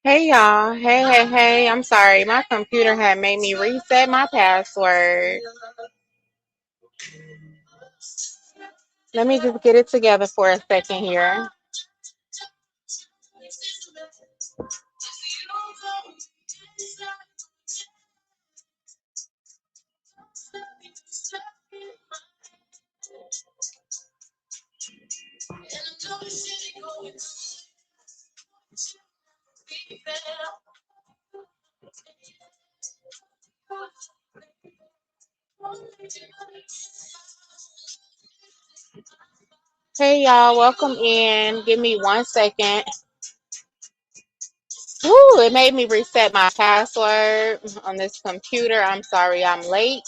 Hey y'all. Hey. I'm sorry. My computer had made me reset my password. Let me just get it together for a second here. Hey y'all, welcome in. Give me 1 second. Woo, it made me reset my password on this computer. I'm sorry I'm late.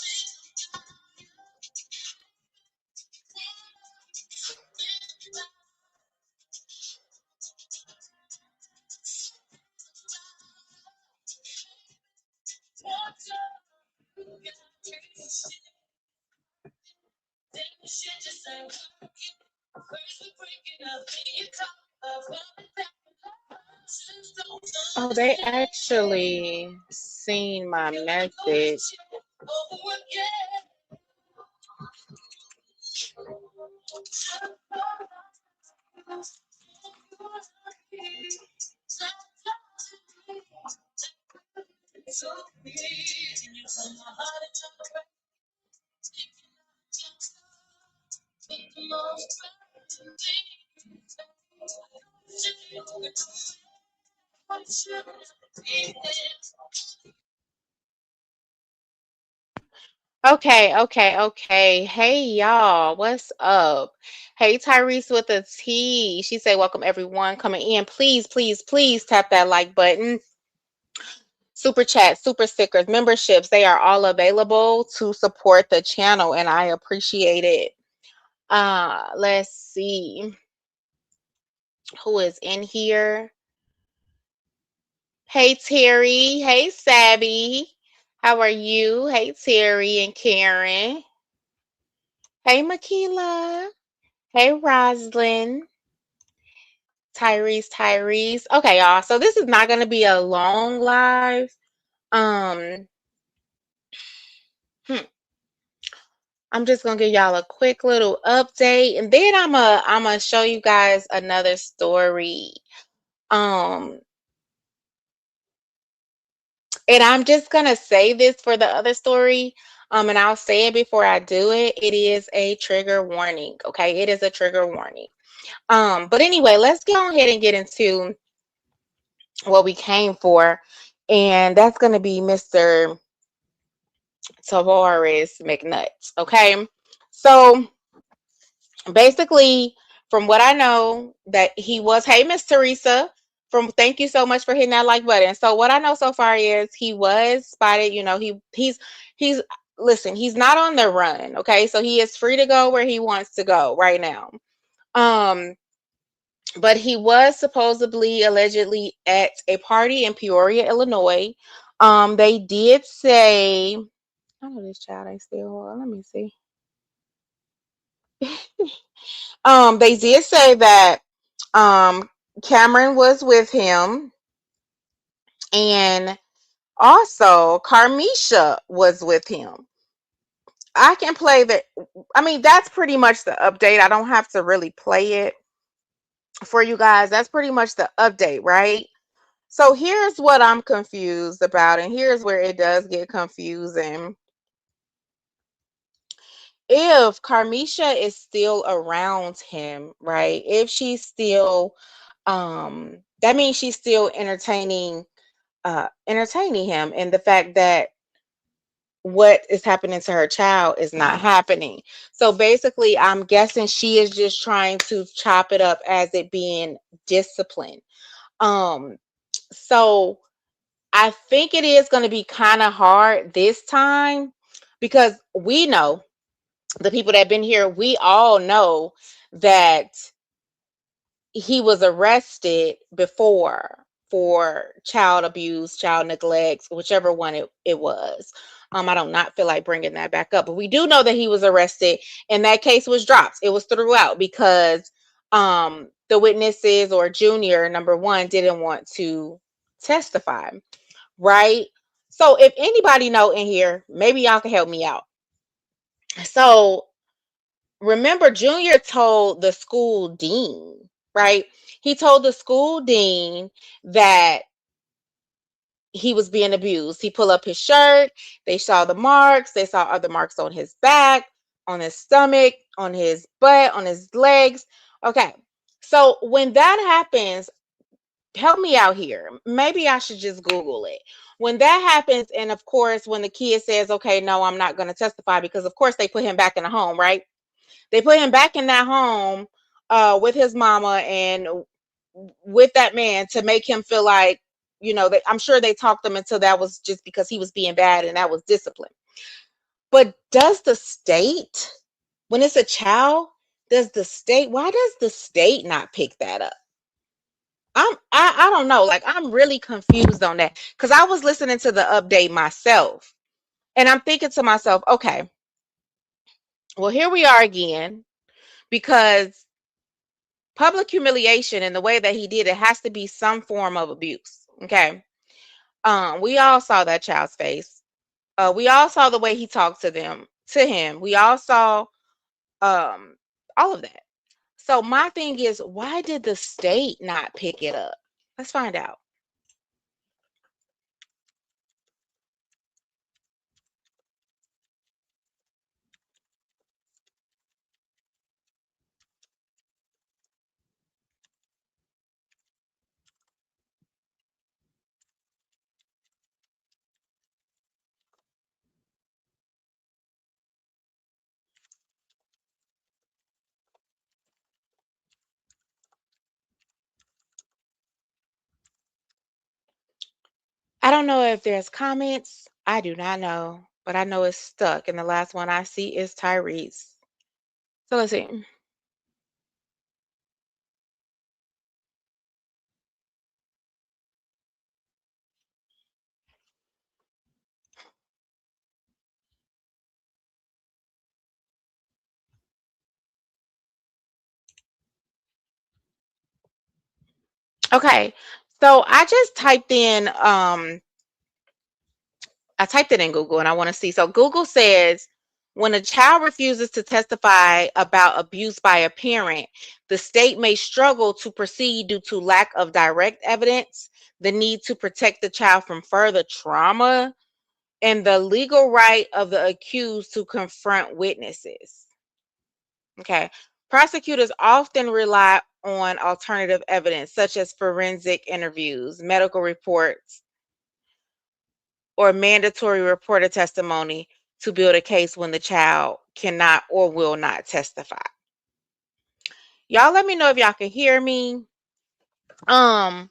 Oh, they actually seen my message. Okay. Hey y'all, what's up? Hey Tyrese with a T. She said, "Welcome everyone coming in. Please tap that like button. Super chat, super stickers, memberships, they are all available to support the channel, and I appreciate it. Let's see who is in here. Hey Terry. Hey Sabby. How are you? Hey Terry and Karen. Hey Makila. Hey Roslyn. Tyrese. Okay, y'all. So this is not gonna be a long live. Um, hmm, I'm just gonna give y'all a quick little update, and then I'm gonna show you guys another story. Um, and I'm just gonna say this for the other story. And I'll say it before I do it. It is a trigger warning. Okay, it is a trigger warning. But anyway, let's go ahead and get into what we came for, and that's gonna be Mr. Tovar McNutt. Okay, so basically, from what I know, that he was, hey Miss Teresa, from thank you so much for hitting that like button. So what I know so far is he was spotted. He's listen, he's not on the run. Okay, so he is free to go where he wants to go right now. Um, but he was supposedly allegedly at a party in Peoria, Illinois. They did say, I know this child ain't still. Hold on, let me see. They did say that um Cameron was with him, and also Carmisha was with him. I can play that. I mean, that's pretty much the update. I don't have to really play it for you guys. That's pretty much the update, right? So here's what I'm confused about, and here's where it does get confusing. If Carmisha is still around him, right? If she's still that means she's still entertaining him, and the fact that what is happening to her child is not happening. So basically, I'm guessing she is just trying to chop it up as it being discipline. Um, so I think it is going to be kind of hard this time, because we know, the people that have been here, we all know that he was arrested before for child abuse, child neglect, whichever one it was. I don't not feel like bringing that back up, but we do know that he was arrested, and that case was dropped. It was threw out because the witnesses, or Junior, number one, didn't want to testify, right? So if anybody know in here, maybe y'all can help me out. So remember, Junior told the school dean, right? He told the school dean that he was being abused. He pulled up his shirt. They saw the marks. They saw other marks on his back, on his stomach, on his butt, on his legs. Okay. So when that happens, help me out here. Maybe I should just Google it. When that happens, and of course, when the kid says, okay, no, I'm not going to testify, because of course they put him back in the home, right? They put him back in that home with his mama and with that man to make him feel like, I'm sure they talked him until that was just because he was being bad and that was discipline. But does the state, when it's a child, why does the state not pick that up? I don't know. Like, I'm really confused on that, because I was listening to the update myself and I'm thinking to myself, okay, well, here we are again, because public humiliation and the way that he did it has to be some form of abuse. Okay. We all saw that child's face. We all saw the way he talked to him. We all saw um all of that. So my thing is, why did the state not pick it up? Let's find out. I don't know if there's comments. I do not know, but I know it's stuck. And the last one I see is Tyrese. So let's see. Okay. So I typed it in Google and I want to see. So Google says, when a child refuses to testify about abuse by a parent, the state may struggle to proceed due to lack of direct evidence, the need to protect the child from further trauma, and the legal right of the accused to confront witnesses. Okay. Prosecutors often rely on alternative evidence, such as forensic interviews, medical reports, or mandatory reporter testimony, to build a case when the child cannot or will not testify. Y'all let me know if y'all can hear me. Um,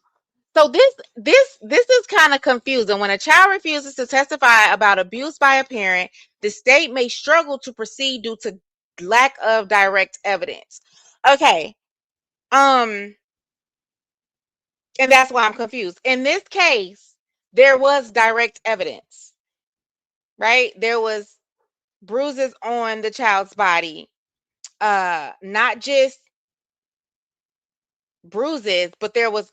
so this is kind of confusing. When a child refuses to testify about abuse by a parent, the state may struggle to proceed due to lack of direct evidence. Okay. Um, and that's why I'm confused. In this case, there was direct evidence, right? There was bruises on the child's body, not just bruises, but there was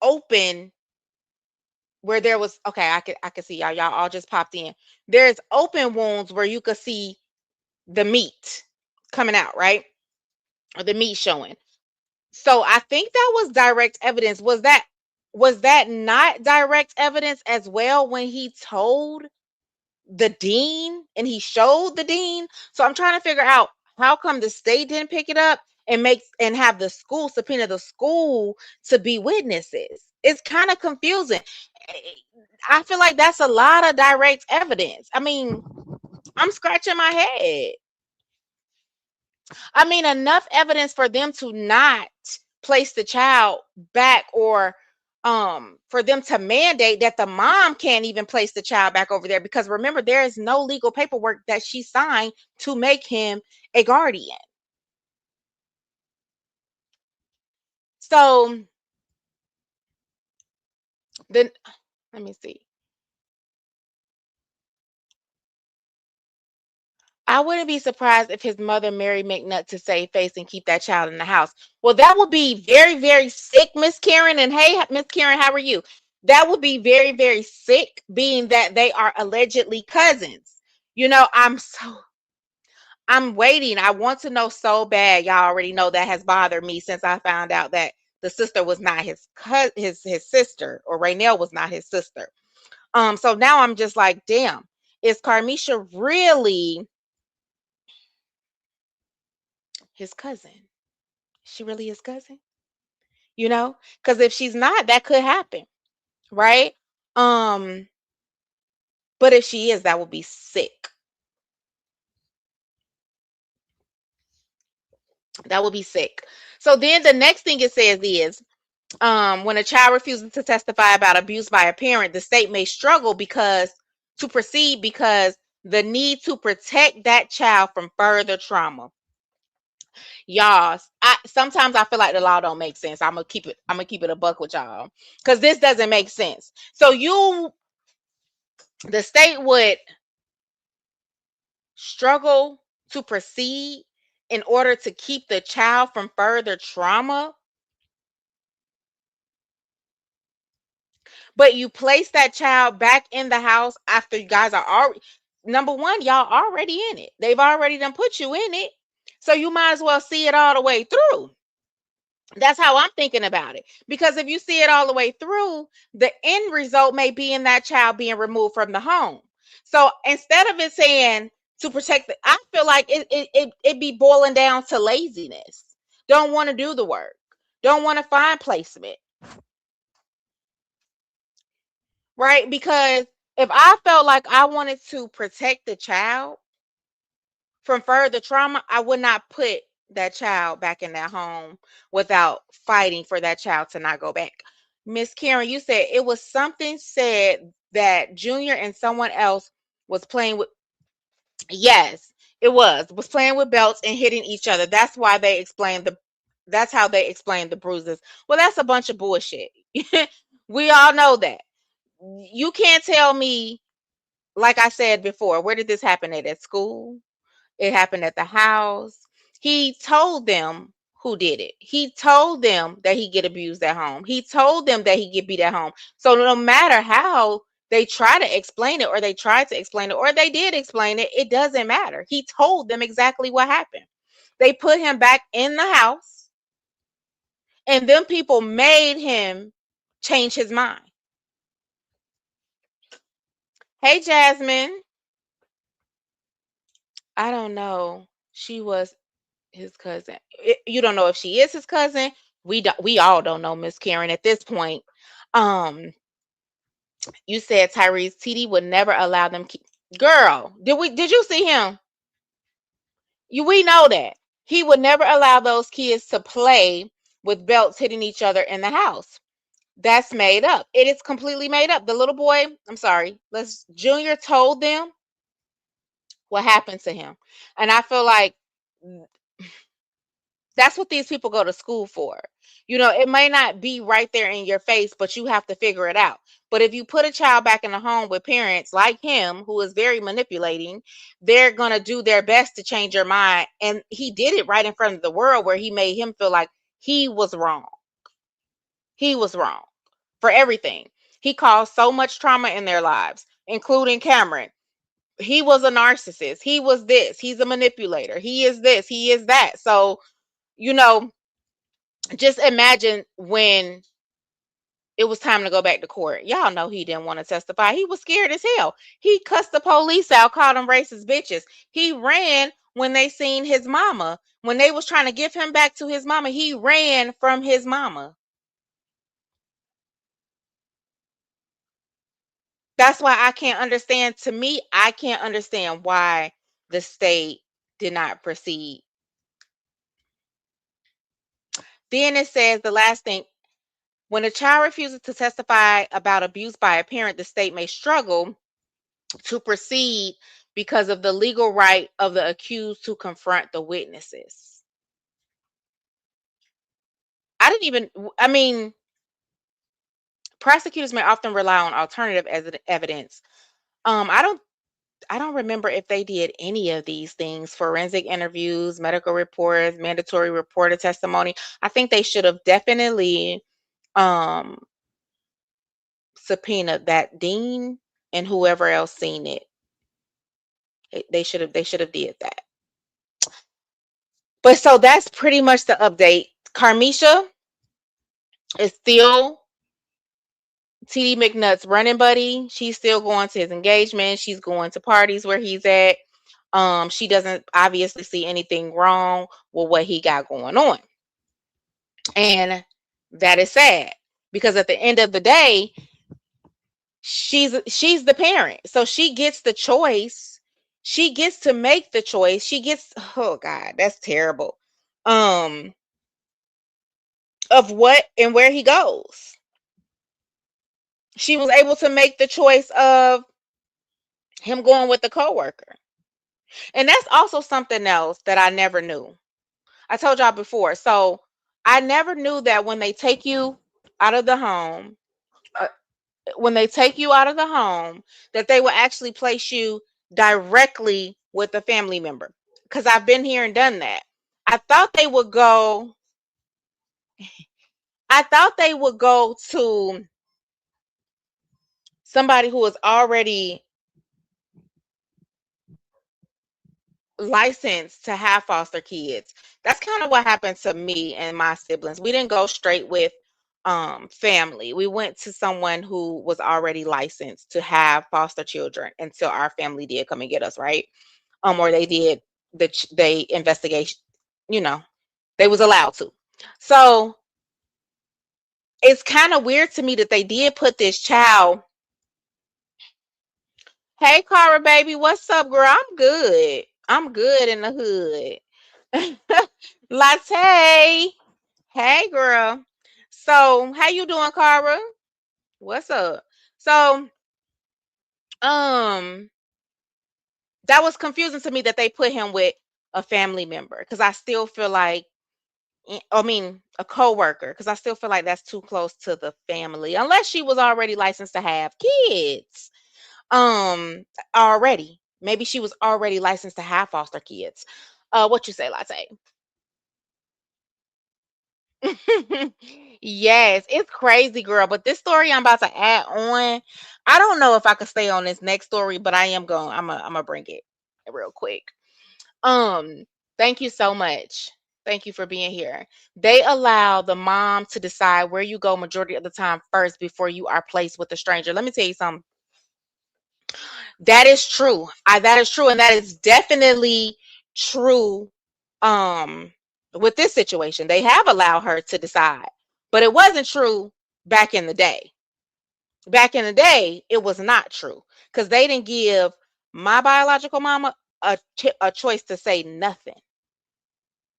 open, where there was, okay, I could see y'all all just popped in. There's open wounds where you could see the meat coming out, right? Or the meat showing. So I think that was direct evidence. Was that not direct evidence as well when he told the dean and he showed the dean? So I'm trying to figure out, how come the state didn't pick it up and have the school subpoena the school to be witnesses? It's kind of confusing. I feel like that's a lot of direct evidence. I mean, I'm scratching my head. I mean, enough evidence for them to not place the child back, or for them to mandate that the mom can't even place the child back over there, because remember, there is no legal paperwork that she signed to make him a guardian. So then, let me see. I wouldn't be surprised if his mother married McNutt to save face and keep that child in the house. Well, that would be very, very sick, Miss Karen. And hey, Miss Karen, how are you? That would be very, very sick, being that they are allegedly cousins. I'm waiting. I want to know so bad. Y'all already know that has bothered me since I found out that the sister was not his sister, or Raynell was not his sister. So now I'm just like, damn, is Carmisha really his cousin? She really his cousin? Because if she's not, that could happen, right? Um, but if she is, that would be sick. That would be sick. So then the next thing it says is, when a child refuses to testify about abuse by a parent, the state may struggle to proceed because the need to protect that child from further trauma. Y'all, sometimes I feel like the law don't make sense. I'm gonna keep it a buck with y'all, because this doesn't make sense. So the state would struggle to proceed in order to keep the child from further trauma, but you place that child back in the house after you guys are already, number one, y'all already in it. They've already done put you in it. So you might as well see it all the way through. That's how I'm thinking about it. Because if you see it all the way through, the end result may be in that child being removed from the home. So instead of it saying to protect I feel like it be boiling down to laziness. Don't want to do the work. Don't want to find placement. Right? Because if I felt like I wanted to protect the child from further trauma, I would not put that child back in that home without fighting for that child to not go back. Miss Karen, you said it was something said that Junior and someone else was playing with. Yes, it was playing with belts and hitting each other. That's how they explained the bruises. Well, that's a bunch of bullshit. We all know that. You can't tell me, like I said before, where did this happen at school? It happened at the house. He told them who did it. He told them that he get abused at home. He told them that he get beat at home. So no matter how they try to explain it, or they tried to explain it, or they did explain it, it doesn't matter. He told them exactly what happened. They put him back in the house, and then people made him change his mind. Hey, Jasmine. I don't know. She was his cousin. You don't know if she is his cousin. We all don't know, Miss Karen, at this point. Um, you said Tyrese TD would never allow them girl, did you see him? We know that. He would never allow those kids to play with belts hitting each other in the house. That's made up. It is completely made up. The little boy, I'm sorry, Junior told them what happened to him. And I feel like that's what these people go to school for. It may not be right there in your face, but you have to figure it out. But if you put a child back in a home with parents like him, who is very manipulating, they're going to do their best to change your mind. And he did it right in front of the world, where he made him feel like he was wrong. He was wrong for everything. He caused so much trauma in their lives, including Cameron. He was a narcissist. He was this. He's a manipulator. He is this. He is that. So, you know, just imagine when it was time to go back to court. Y'all know he didn't want to testify. He was scared as hell. He cussed the police out, called them racist bitches. He ran when they seen his mama. When they was trying to give him back to his mama, he ran from his mama. That's why I can't understand. To me, I can't understand why the state did not proceed. Then it says the last thing, when a child refuses to testify about abuse by a parent, the state may struggle to proceed because of the legal right of the accused to confront the witnesses. I mean, prosecutors may often rely on alternative evidence. I don't remember if they did any of these things: forensic interviews, medical reports, mandatory reporter testimony. I think they should have definitely um subpoena that dean and whoever else seen it. They should have did that. But so that's pretty much the update. Carmisha is still TD McNutt's running buddy. She's still going to his engagement. She's going to parties where he's at. She doesn't obviously see anything wrong with what he got going on. And that is sad because at the end of the day, she's the parent. So she gets the choice. She gets to make the choice. She gets, oh God, that's terrible. Of what and where he goes. She was able to make the choice of him going with the coworker. And that's also something else that I never knew. I told y'all before. So I never knew that when they take you out of the home, uh, that they will actually place you directly with a family member. Because I've been here and done that. I thought they would go to somebody who is already licensed to have foster kids. That's kind of what happened to me and my siblings. We didn't go straight with family. We went to someone who was already licensed to have foster children until our family did come and get us, right? Or they did they investigation, you know, they was allowed to. So it's kind of weird to me that they did put this child. Hey, Cara, baby, what's up, girl? I'm good. I'm good in the hood. Latte. Hey, girl. So, how you doing, Cara? What's up? So, um, that was confusing to me that they put him with a family member because I still feel like, I mean, a coworker because I still feel like that's too close to the family unless she was already licensed to have kids. Already. Maybe she was already licensed to have foster kids. What you say, Latte? Yes, it's crazy, girl. But this story I'm about to add on, I don't know if I could stay on this next story, but I am going. I'm gonna bring it real quick. Um, Thank you so much. Thank you for being here. They allow the mom to decide where you go majority of the time first before you are placed with a stranger. Let me tell you something. That is true. That is true, and that is definitely true. Um, with this situation, they have allowed her to decide, but it wasn't true back in the day. Back in the day, it was not true because they didn't give my biological mama a choice to say nothing,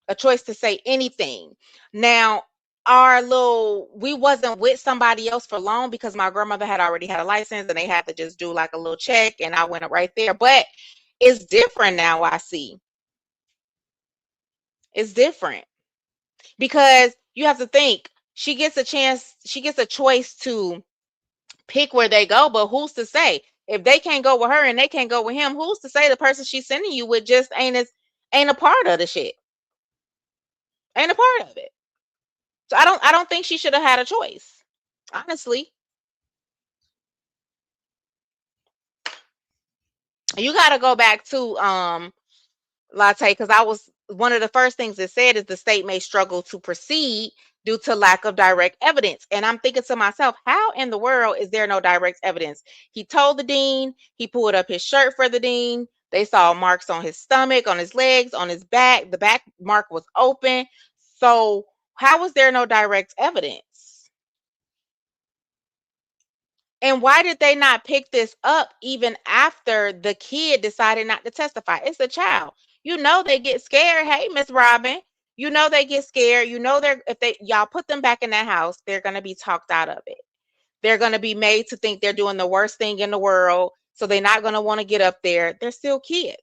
a choice to say anything. Now, we wasn't with somebody else for long because my grandmother had already had a license and they had to just do like a little check and I went right there. But it's different now, I see. It's different because you have to think she gets a choice to pick where they go, but who's to say if they can't go with her and they can't go with him? Who's to say the person she's sending you with just ain't a part of the shit, ain't a part of it? So I don't think she should have had a choice, honestly. You got to go back to Latte, because I was one of the first things it said is the state may struggle to proceed due to lack of direct evidence. And I'm thinking to myself, how in the world is there no direct evidence? He told the dean, he pulled up his shirt for the dean. They saw marks on his stomach, on his legs, on his back. The back mark was open. So how was there no direct evidence? And why did they not pick this up even after the kid decided not to testify? It's a child. You know they get scared. Hey, Miss Robin, you know they get scared. You know if y'all put them back in that house, they're gonna be talked out of it. They're gonna be made to think they're doing the worst thing in the world. So they're not gonna want to get up there. They're still kids.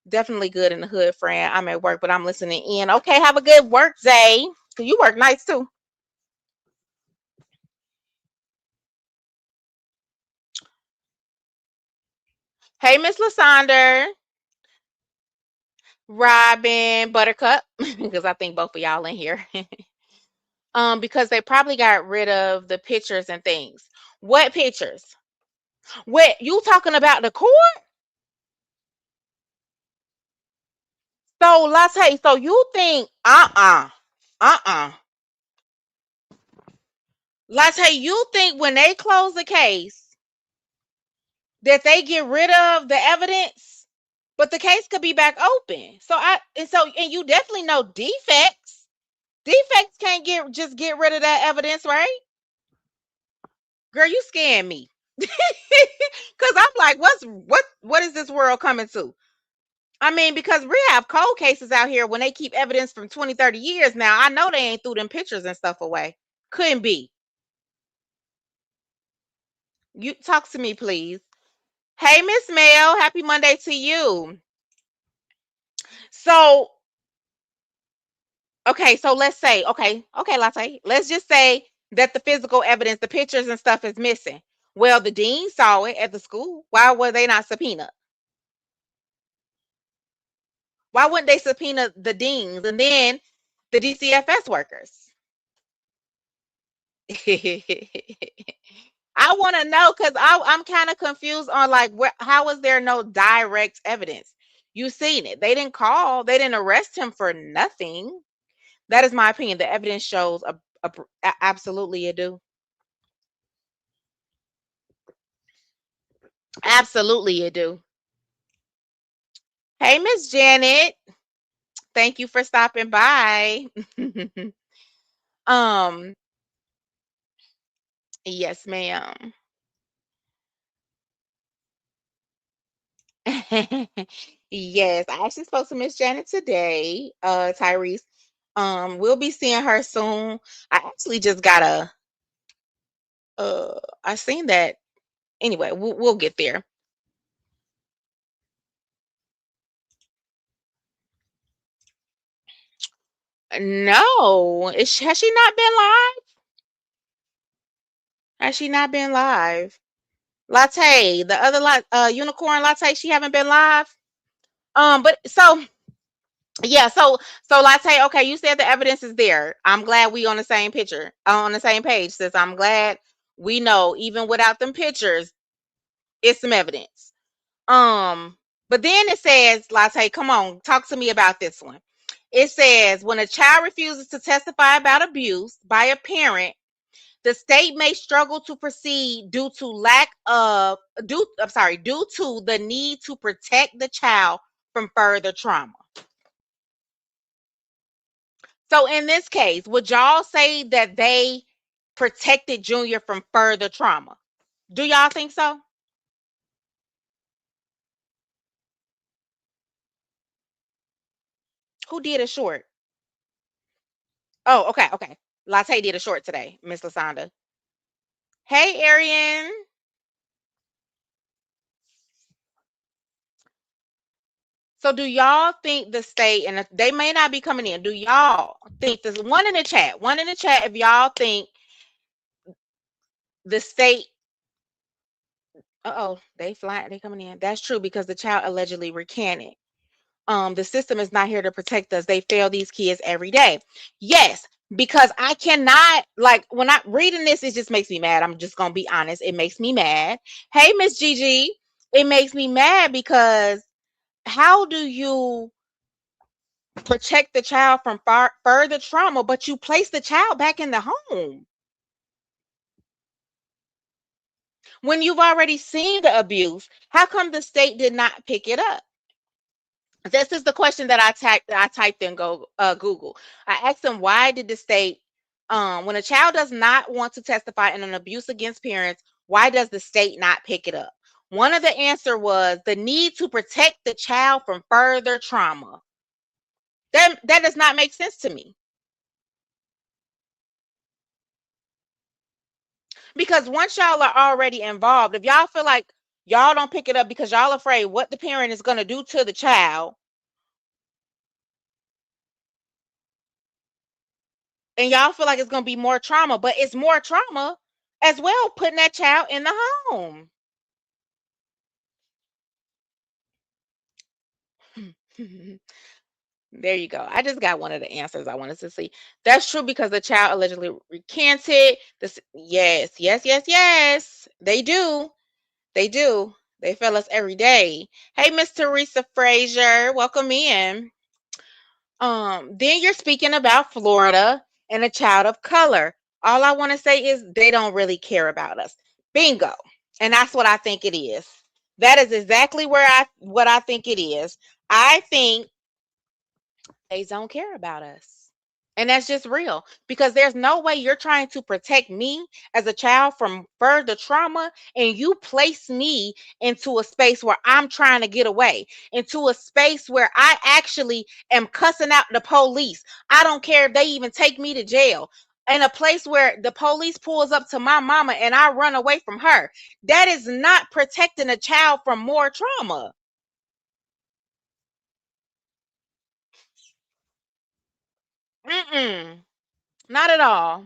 Definitely good in the hood, friend. I'm at work, but I'm listening in. Okay, have a good work day. Cause you work nights too. Hey, Miss Lasonder. Robin, Buttercup, because I think both of y'all in here. Because they probably got rid of the pictures and things. What pictures? What you talking about the court? So Latte, so you think uh-uh. Latte, you think when they close the case that they get rid of the evidence, but the case could be back open. And you definitely know defects. Defects can't get rid of that evidence, right? Girl, you scaring me. Cause I'm like, what is this world coming to? I mean, because we have cold cases out here when they keep evidence from 20, 30 years now. I know they ain't threw them pictures and stuff away. Couldn't be. You talk to me, please. Hey, Miss Mel, happy Monday to you. So, okay, so let's say, okay, Latte, let's just say that the physical evidence, the pictures and stuff is missing. Well, the dean saw it at the school. Why were they not subpoenaed? Why wouldn't they subpoena the deans and then the DCFS workers? I want to know because I'm kind of confused on like how is there no direct evidence? You seen it. They didn't call. They didn't arrest him for nothing. That is my opinion. The evidence shows absolutely it do. Absolutely it do. Hey, Miss Janet. Thank you for stopping by. um, yes, ma'am. Yes, I actually spoke to Miss Janet today, Tyrese. We'll be seeing her soon. I actually just got I seen that. Anyway, we'll get there. No, has she not been live? Has she not been live? Latte, the other unicorn latte, she haven't been live. But so yeah, so Latte, okay, you said the evidence is there. I'm glad we on the same picture, on the same page, sis. I'm glad we know even without them pictures, it's some evidence. But then it says, Latte, come on, talk to me about this one. It says when a child refuses to testify about abuse by a parent, the state may struggle to proceed due to due to the need to protect the child from further trauma. So in this case, would y'all say that they protected Junior from further trauma? Do y'all think so? Who did a short? Oh, okay. Latte did a short today, Miss Lasanda. Hey, Arian. So do y'all think the state, and they may not be coming in, do y'all think there's one in the chat? One in the chat if y'all think the state, they coming in. That's true because the child allegedly recanted. The system is not here to protect us. They fail these kids every day. Yes, because I cannot, like, when I reading this, it just makes me mad. I'm just gonna be honest. It makes me mad. Hey, Miss Gigi, it makes me mad because how do you protect the child from further trauma, but you place the child back in the home when you've already seen the abuse? How come the state did not pick it up? This is the question that I typed in Google. I asked them, why did the state, when a child does not want to testify in an abuse against parents, why does the state not pick it up? One of the answer was the need to protect the child from further trauma. That does not make sense to me. Because once y'all are already involved, if y'all feel like y'all don't pick it up because y'all afraid what the parent is going to do to the child, and y'all feel like it's going to be more trauma, but it's more trauma as well putting that child in the home. There you go. I just got one of the answers I wanted to see. That's true because the child allegedly recanted. This, yes, yes, yes, yes. They do. They do. They fail us every day. Hey, Miss Teresa Frazier, welcome in. Then you're speaking about Florida and a child of color. All I want to say is they don't really care about us. Bingo. And that's what I think it is. That is exactly what I think it is. I think they don't care about us. And that's just real because there's no way you're trying to protect me as a child from further trauma and you place me into a space where I'm trying to get away, into a space where I actually am cussing out the police. I don't care if they even take me to jail. In a place where the police pulls up to my mama and I run away from her. That is not protecting a child from more trauma. Mm-mm, not at all.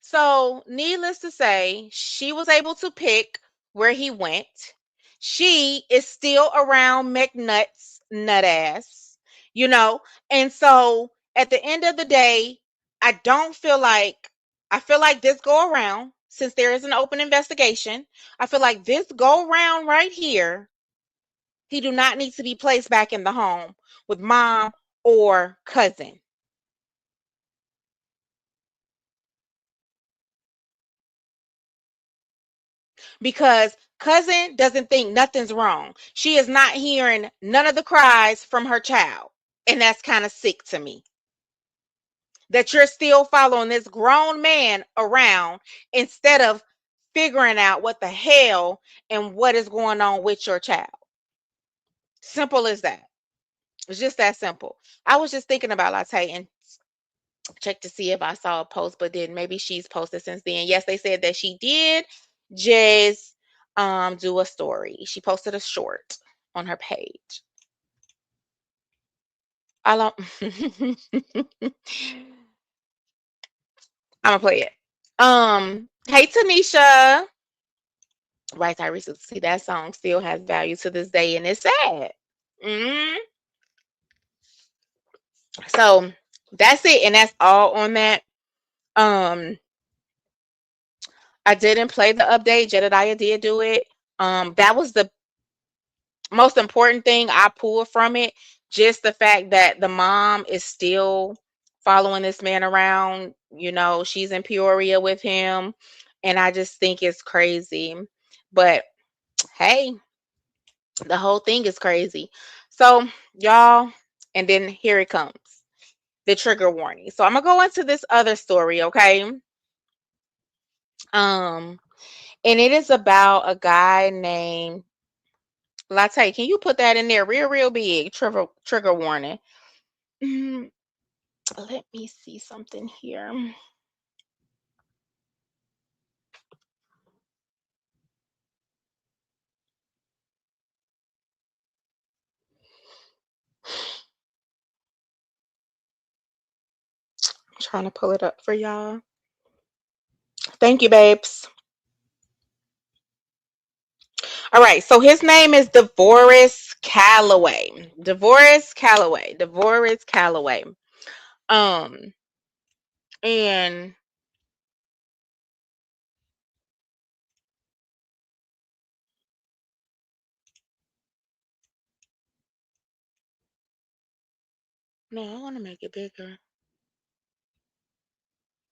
So, needless to say, she was able to pick where he went. She is still around McNutt's nut ass, you know? And so, at the end of the day, I don't feel like, I feel like this go around, since there is an open investigation, I feel like this go around right here, he do not need to be placed back in the home with mom or cousin. Because cousin doesn't think nothing's wrong. She is not hearing none of the cries from her child. And that's kind of sick to me. That you're still following this grown man around instead of figuring out what the hell and what is going on with your child. Simple as that. It's just that simple. I was just thinking about Latte and check to see if I saw a post, but then maybe she's posted since then. Yes, they said that she did just do a story. She posted a short on her page. I don't I'm gonna play it. Hey Tanisha. Right, Tyrese, see that song still has value to this day and it's sad. hmm So that's it, and that's all on that. Um I didn't play the update. Jedediah did do it. That was the most important thing I pulled from it, just the fact that the mom is still following this man around. You know, she's in Peoria with him, and I just think it's crazy. But hey, the whole thing is crazy. So, y'all, and then here it comes, the trigger warning. So I'm gonna go into this other story, okay? Um, and it is about a guy named Latte. Can you put that in there real, real big? Trigger warning. Mm, let me see something here. I'm trying to pull it up for y'all. Thank you, babes. All right, so his name is DeVoris Callaway. DeVoris Callaway. DeVoris Callaway. Um, and no, I want to make it bigger.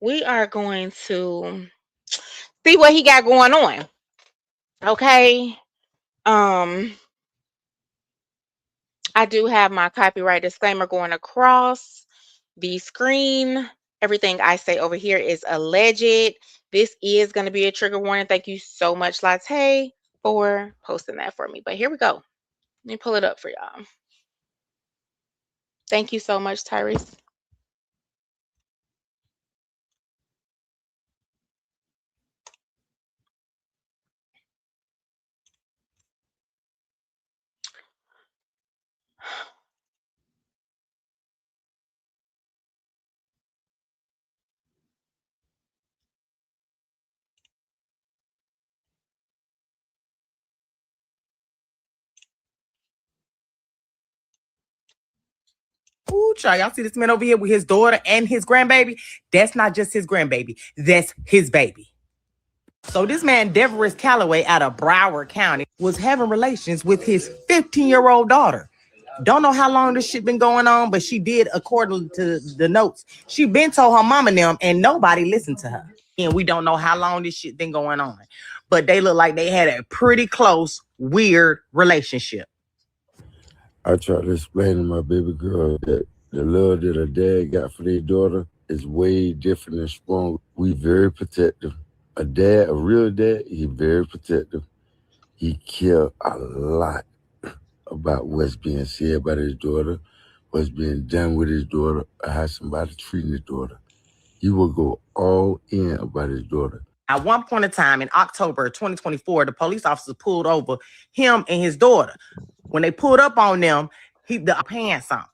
We are going to see what he got going on. Okay. Um, I do have my copyright disclaimer going across the screen. Everything I say over here is alleged. This is going to be a trigger warning. Thank you so much, Latte, for posting that for me. But here we go. Let me pull it up for y'all. Thank you so much, Tyrese. Ooh, child, y'all see this man over here with his daughter and his grandbaby? That's not just his grandbaby. That's his baby. So this man, Deverest Callaway out of Broward County, was having relations with his 15-year-old daughter. Don't know how long this shit been going on, but she did, according to the notes. She been told her mom and them, and nobody listened to her. And we don't know how long this shit been going on. But they look like they had a pretty close, weird relationship. I try to explain to my baby girl that the love that her dad got for their daughter is way different and strong. We very protective. A real dad, he very protective. He care a lot about what's being said about his daughter, what's being done with his daughter, or how somebody treating his daughter. He will go all in about his daughter. At one point in time in October 2024, the police officers pulled over him and his daughter. When they pulled up on them, the pants on.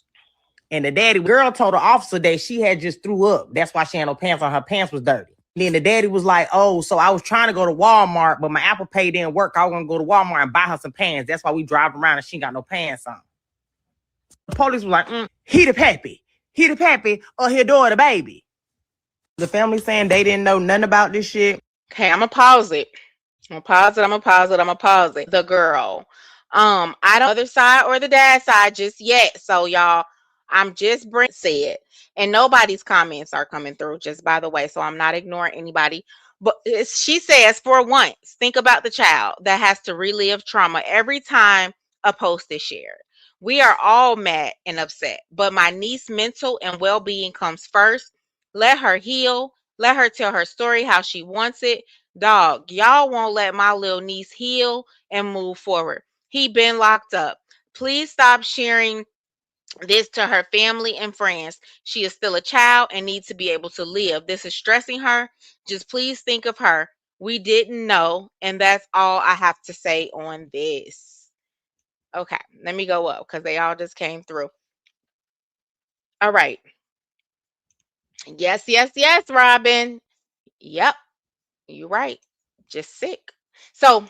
And the daddy girl told the officer that she had just threw up. That's why she had no pants on. Her pants was dirty. Then the daddy was like, oh, so I was trying to go to Walmart, but my Apple Pay didn't work. I was going to go to Walmart and buy her some pants. That's why we drive around and she ain't got no pants on. The police was like, he the pappy, or he adore the baby. The family saying they didn't know nothing about this shit. Okay, I'm gonna pause it. I'm gonna pause it. The girl. I don't know the other side or the dad side just yet. So y'all, I'm just said, and nobody's comments are coming through, just by the way. So I'm not ignoring anybody. But she says, for once, think about the child that has to relive trauma every time a post is shared. We are all mad and upset, but my niece's mental and well-being comes first. Let her heal. Let her tell her story how she wants it. Dog, y'all won't let my little niece heal and move forward. He been locked up. Please stop sharing this to her family and friends. She is still a child and needs to be able to live. This is stressing her. Just please think of her. We didn't know, and that's all I have to say on this. Okay, let me go up because they all just came through. All right. Yes, Robin. Yep, you're right. Just sick. So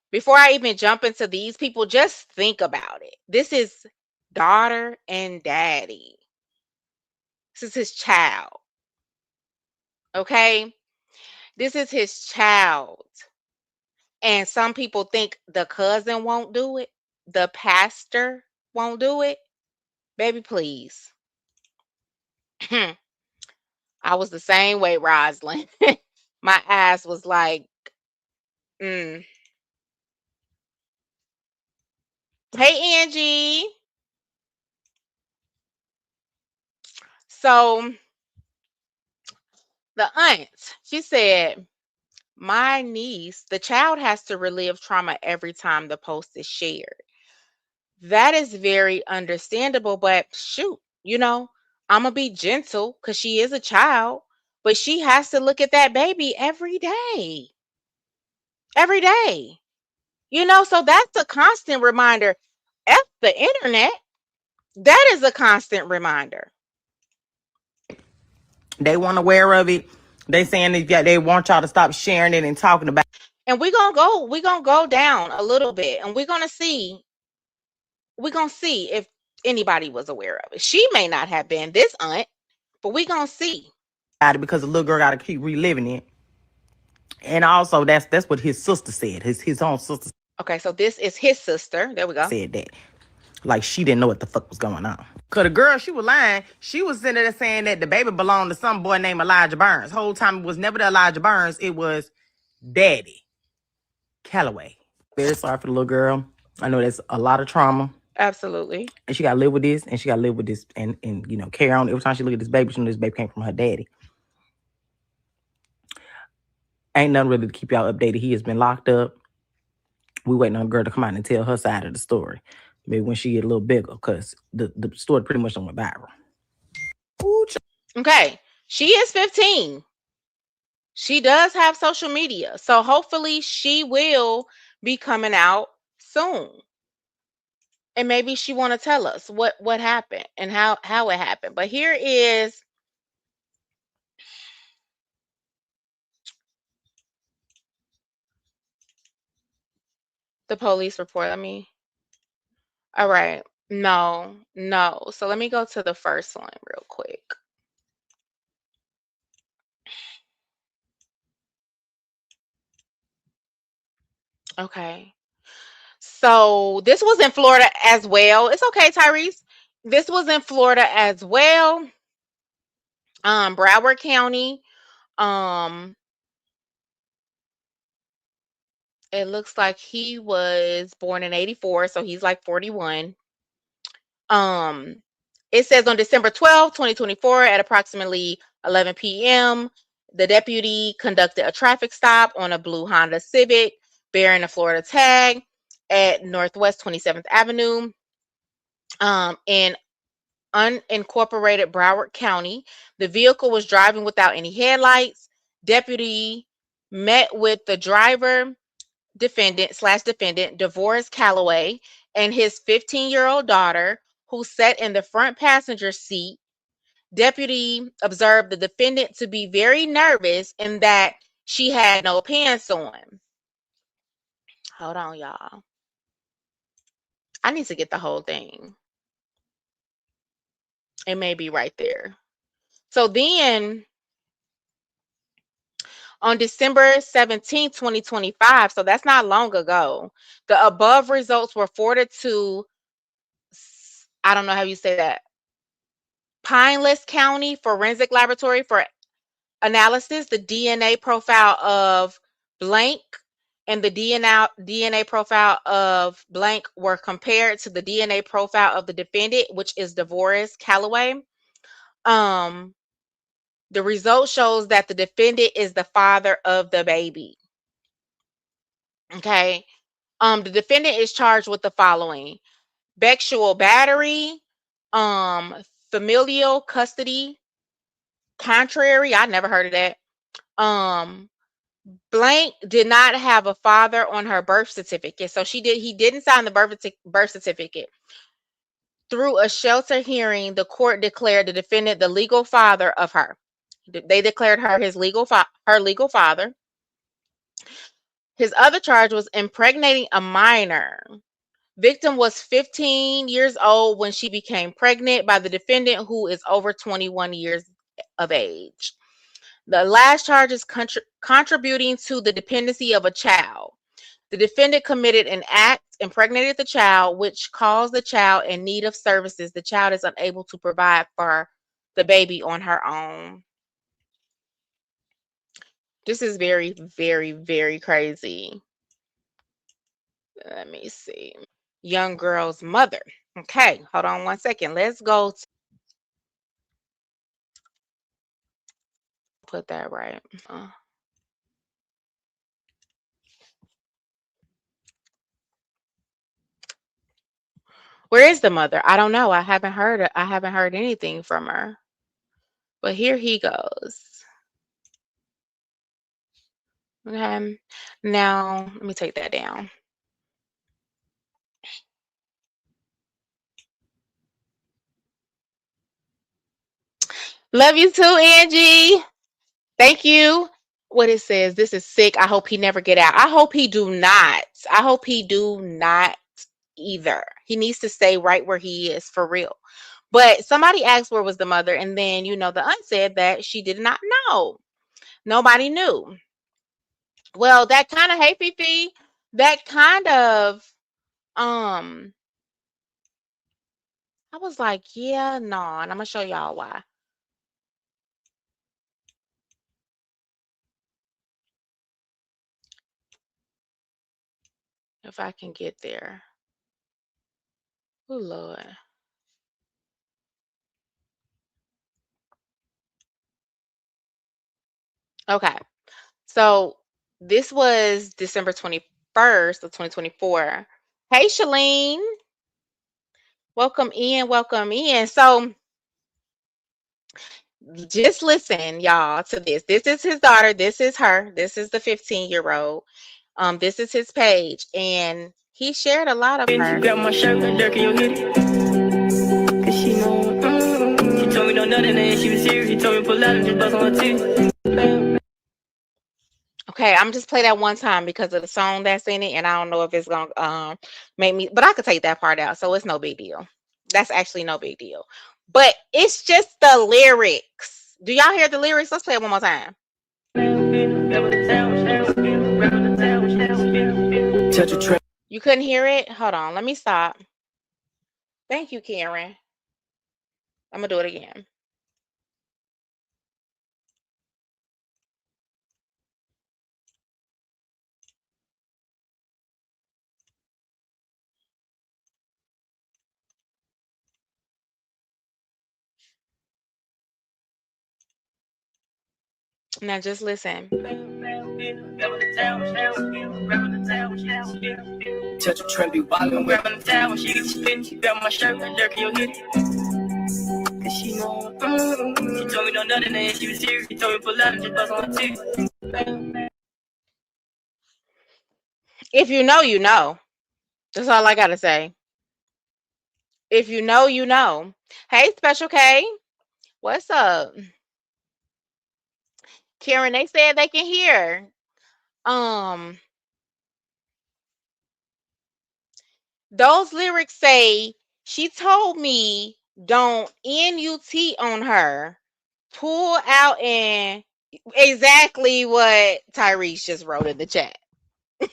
before I even jump into these people, just think about it. This is daughter and daddy. This is his child. Okay? This is his child. And some people think the cousin won't do it, the pastor won't do it. Baby, please. I was the same way, Rosalind. My ass was like, mm. Hey, Angie. So the aunt, she said, my niece, the child has to relive trauma every time the post is shared. That is very understandable, but shoot, I'm going to be gentle because she is a child, but she has to look at that baby every day. Every day. So that's a constant reminder. F the internet. That is a constant reminder. They weren't aware of it. They saying that they want y'all to stop sharing it and talking about it. And we're gonna go down a little bit and we're gonna see if anybody was aware of it. She may not have been, this aunt, but we're gonna see. Because the little girl got to keep reliving it. And also, that's what his sister said. His own sister Okay, so this is his sister. There we go. said that. Like she didn't know what the fuck was going on. Cause the girl, she was lying. She was sitting there saying that the baby belonged to some boy named Elijah Burns. Whole time it was never the Elijah Burns. It was Daddy Callaway. Very sorry for the little girl. I know that's a lot of trauma. Absolutely. And she got to live with this, and she got to live with this, and carry on. Every time she look at this baby, she know this baby came from her daddy. Ain't nothing really to keep y'all updated. He has been locked up. We waiting on a girl to come out and tell her side of the story. Maybe when she get a little bigger, because the story pretty much went viral. Okay, she is 15. She does have social media, so hopefully she will be coming out soon. And maybe she want to tell us what happened and how it happened. But here is the police report. All right. No, no. So let me go to the first one real quick. Okay. So this was in Florida as well. It's okay, Tyrese. This was in Florida as well. Broward County. Um, it looks like he was born in 84, so he's like 41. Um, it says on December 12th, 2024, at approximately 11 p.m., the deputy conducted a traffic stop on a blue Honda Civic bearing a Florida tag at Northwest 27th Avenue in unincorporated Broward County. The vehicle was driving without any headlights. Deputy met with the driver, defendant, DeVorest Callaway, and his 15-year-old daughter, who sat in the front passenger seat. Deputy observed the defendant to be very nervous and that she had no pants on. Hold on, y'all. I need to get the whole thing. It may be right there. So then on December 17th, 2025, so that's not long ago, the above results were forwarded to, I don't know how you say that, Pineless County Forensic Laboratory for analysis. The DNA profile of blank and the DNA profile of blank were compared to the DNA profile of the defendant, which is DeVorest Callaway. The result shows that the defendant is the father of the baby. Okay. The defendant is charged with the following: sexual battery, familial custody, contrary, I never heard of that. Blank did not have a father on her birth certificate. So he didn't sign the birth certificate. Through a shelter hearing, the court declared the defendant the legal father of her. They declared her her legal father. His other charge was impregnating a minor. Victim was 15 years old when she became pregnant by the defendant, who is over 21 years of age. The last charge is contributing to the dependency of a child. The defendant committed an act, impregnated the child, which caused the child in need of services the child is unable to provide for the baby on her own. This is very, very, very crazy. Let me see. Young girl's mother. Okay, hold on one second. Let's go put that right. Where is the mother? I don't know. I haven't heard anything from her. But here he goes. Okay. Now, let me take that down. Love you too, Angie. Thank you. What it says, this is sick. I hope he never get out. I hope he do not. I hope he do not either. He needs to stay right where he is for real. But somebody asked where was the mother, and then the aunt said that she did not know. Nobody knew. Well, that kind of, hey Fifi, that kind of I was like, yeah, no, and I'm gonna show y'all why. If I can get there. Oh Lord. Okay. So this was December 21st of 2024. Hey Shalene. Welcome in, welcome in. So just listen, y'all, to this. This is his daughter. This is her. This is the 15-year-old. This is his page, and he shared a lot of her. Grab my shirt, Dirk, you hit it. Cause she know, she told me no nothing, and she was serious. She told me pull out and just bust on her teeth. Okay, I'm just play that one time because of the song that's in it, and I don't know if it's gonna make me, but I could take that part out, so it's no big deal. That's actually no big deal. But it's just the lyrics. Do y'all hear the lyrics? Let's play it one more time. You couldn't hear it? Hold on. Let me stop. Thank you, Karen. I'm going to do it again. Now just listen. Touch a trendy volume, grabbing the towel, she gets spin, she grab my shirt, and jerk your hit. Cause she know, she told me no nothing, and she was serious. She told me pull out and just bust on my teeth. If you know, you know. That's all I got to say. If you know, you know. Hey, Special K. What's up? Karen, they said they can hear. Those lyrics say, she told me don't NUT on her. Pull out and exactly what Tyrese just wrote in the chat.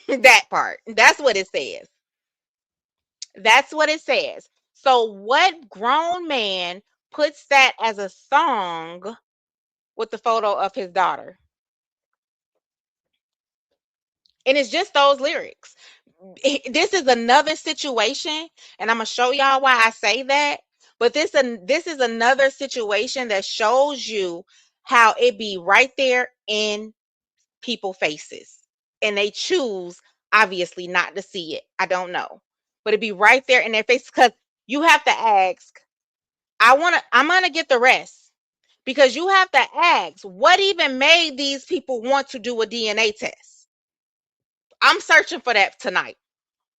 That part. That's what it says. That's what it says. So what grown man puts that as a song with the photo of his daughter? And it's just those lyrics. This is another situation, and I'm gonna show y'all why I say that. But this is another situation that shows you how it be right there in people's faces, and they choose obviously not to see it. I don't know, but it be right there in their face because you have to ask. I'm gonna get the rest because you have to ask what even made these people want to do a DNA test. I'm searching for that tonight.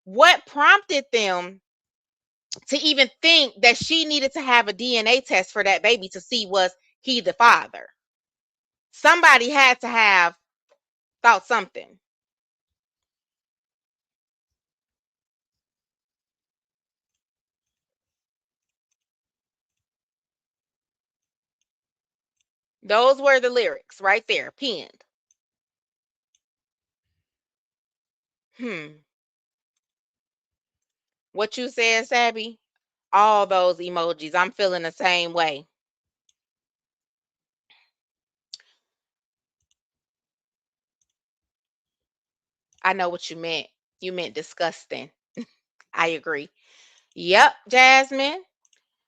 What prompted them to even think that she needed to have a DNA test for that baby to see was he the father? Somebody had to have thought something. Those were the lyrics right there, pinned. What you said, Sabby? All those emojis. I'm feeling the same way. I know what you meant. You meant disgusting. I agree. Yep, Jasmine.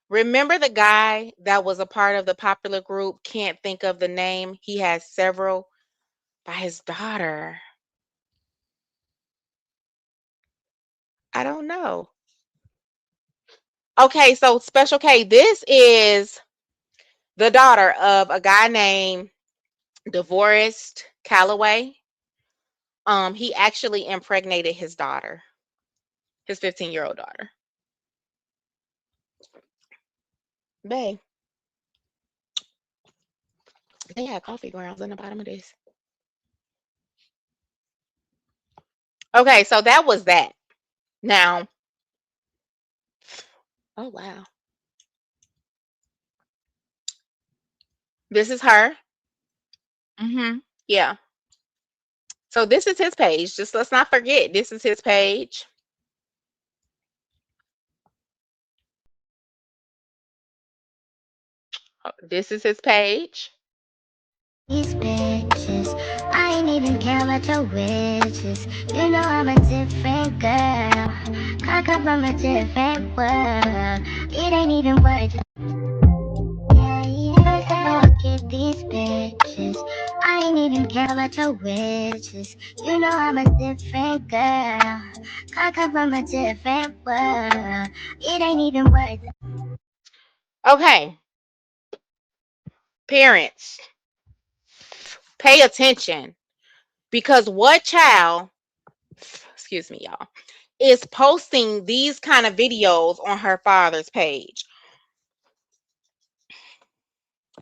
Remember the guy that was a part of the popular group? Can't think of the name. He has several by his daughter. I don't know. Okay, so Special K, this is the daughter of a guy named DeVorest Callaway. He actually impregnated his daughter, his 15-year-old daughter. Babe, they had coffee grounds in the bottom of this. Okay, so that was that. Now, oh wow. This is her. Yeah. So this is his page. Just let's not forget, this is his page. This is his page. These bitches, I ain't even care about your wishes. You know I'm a different girl. I come from a different world. It ain't even worth it. Yeah, look at these bitches. I ain't even care about your wishes. You know I'm a different girl. I come from a different world. It ain't even worth it. Okay. Parents, pay attention because what child, excuse me, y'all, is posting these kind of videos on her father's page?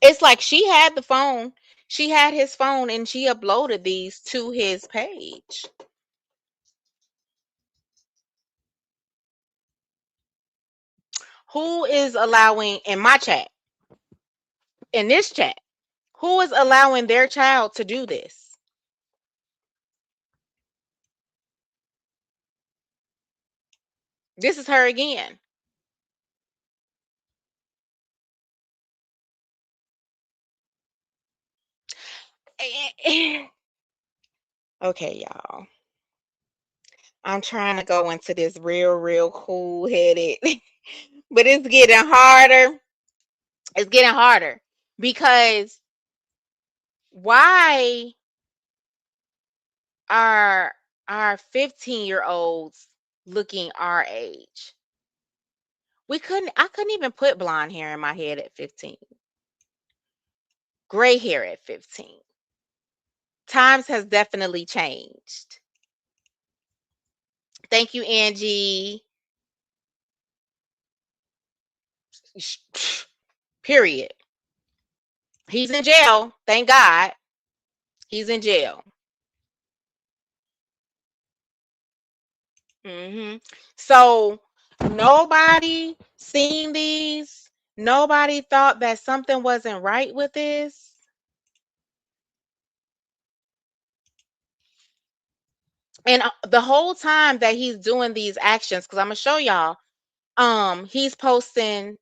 It's like she had the phone. She had his phone and she uploaded these to his page. Who is allowing in my chat, in this chat, who is allowing their child to do this? This is her again. Okay, y'all. I'm trying to go into this real cool-headed, but it's getting harder. It's getting harder because why are our 15-year-olds looking our age? I couldn't even put blonde hair in my head at 15. Gray hair at 15. Times has definitely changed. Thank you, Angie. Period. He's in jail. Thank God. He's in jail. So nobody seen these. Nobody thought that something wasn't right with this. And the whole time that he's doing these actions, because I'm gonna show y'all, he's posting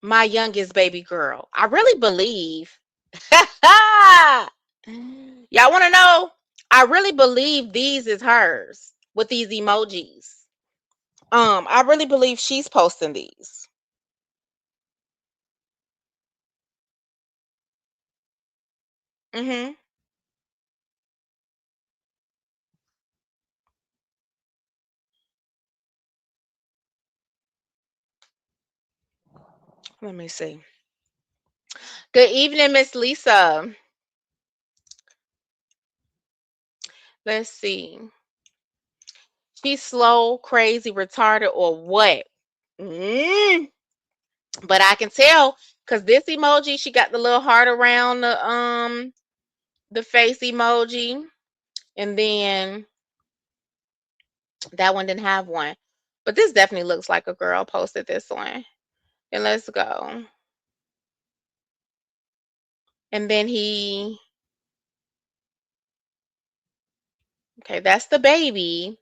my youngest baby girl. I really believe. Y'all want to know? I really believe these is hers with these emojis. I really believe she's posting these. Let me see. Good evening, Miss Lisa. Let's see. She's slow, crazy, retarded, or what? But I can tell because this emoji, she got the little heart around the face emoji, and then that one didn't have one. But this definitely looks like a girl posted this one. And let's go. And then okay, that's the baby.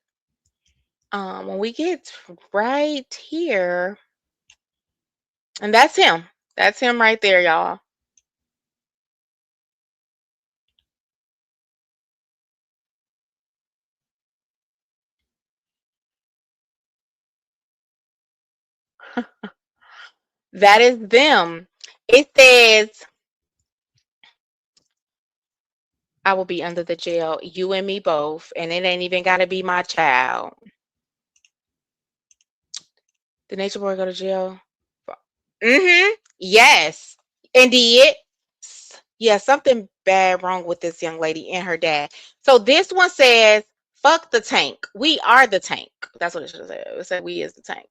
When we get right here, and that's him. That's him right there, y'all. That is them. It says, I will be under the jail, you and me both, and it ain't even got to be my child. Did Nature Boy go to jail? Yes, indeed. Yeah, something bad wrong with this young lady and her dad. So this one says, fuck the tank. We are the tank. That's what it should have said. It said we is the tank.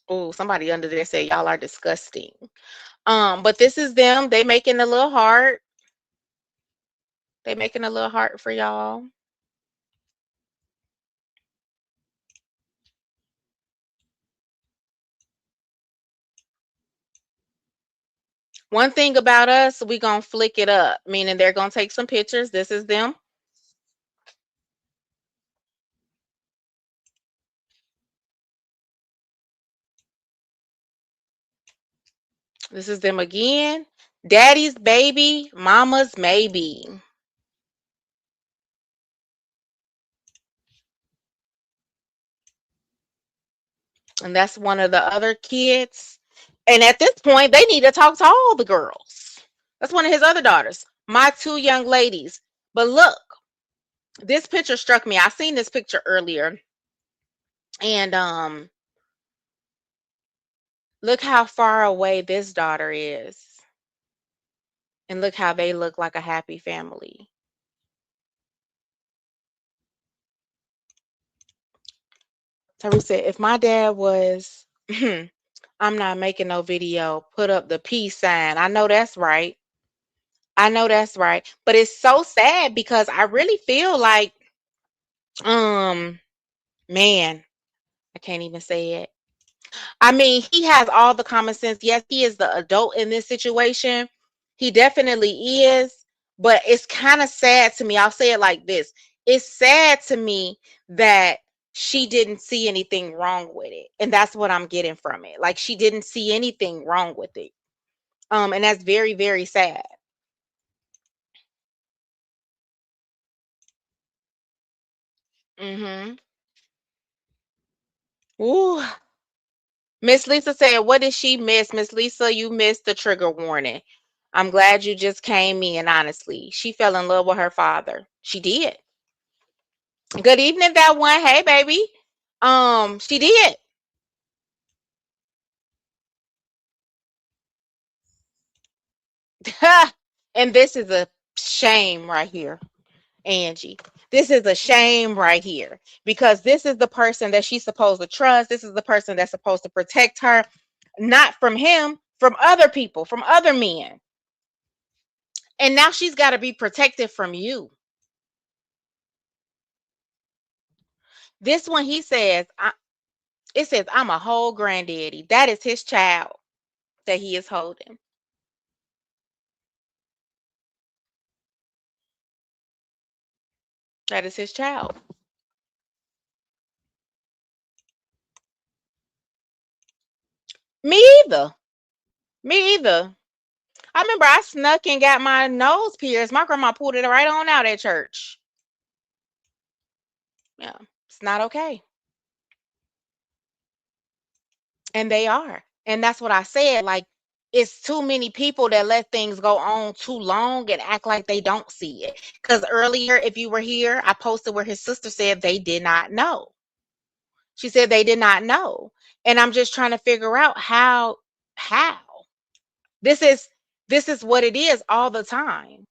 Oh, somebody under there said y'all are disgusting. But this is them. They making a little heart. They making a little heart for y'all. One thing about us, we gonna flick it up, meaning they're gonna take some pictures. This is them. This is them again. Daddy's baby, mama's maybe. And that's one of the other kids. And at this point, they need to talk to all the girls. That's one of his other daughters. My two young ladies. But look, this picture struck me. I seen this picture earlier. And look how far away this daughter is. And look how they look like a happy family. Terry said, if my dad was, I'm not making no video, put up the peace sign. I know that's right. I know that's right. But it's so sad because I really feel like Man, I can't even say it. I mean, he has all the common sense. Yes, he is the adult in this situation. He definitely is. But it's kind of sad to me. I'll say it like this. It's sad to me that she didn't see anything wrong with it. And that's what I'm getting from it. Like she didn't see anything wrong with it. And that's very, very sad. Mm-hmm. Ooh. Miss Lisa said, what did she miss? Miss Lisa, you missed the trigger warning. I'm glad you just came in, honestly. She fell in love with her father. She did. Good evening, that one. Hey, baby. She did. And this is a shame right here, Angie. This is a shame right here because this is the person that she's supposed to trust. This is the person that's supposed to protect her, not from him, from other people, from other men. And now she's got to be protected from you. This one, it says, I'm a whole granddaddy. That is his child that he is holding. That is his child. Me either. Me either. I remember I snuck and got my nose pierced. My grandma pulled it right on out at church. Yeah, it's not okay. And they are. And that's what I said. Like, it's too many people that let things go on too long and act like they don't see it. Because earlier, if you were here, I posted where his sister said they did not know. She said they did not know. And I'm just trying to figure out how. This is this is what it is all the time.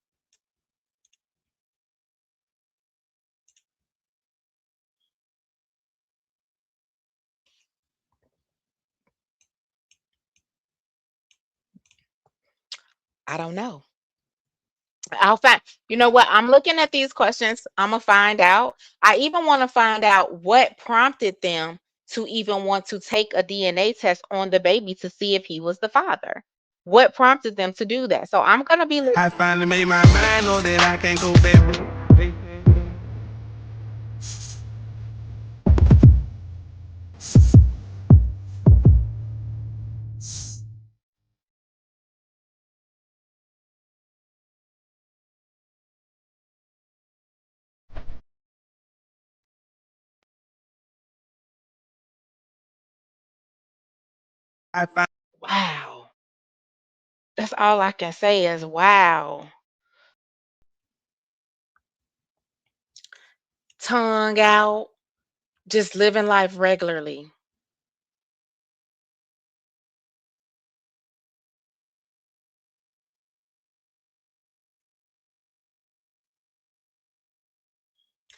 I don't know. I'll find, you know what? I'm looking at these questions. I'm gonna find out. I even want to find out what prompted them to even want to take a DNA test on the baby to see if he was the father. What prompted them to do that? So I'm gonna be I finally made my mind know that I can't go back. I finally wow. That's all I can say is wow. Tongue out, just living life regularly.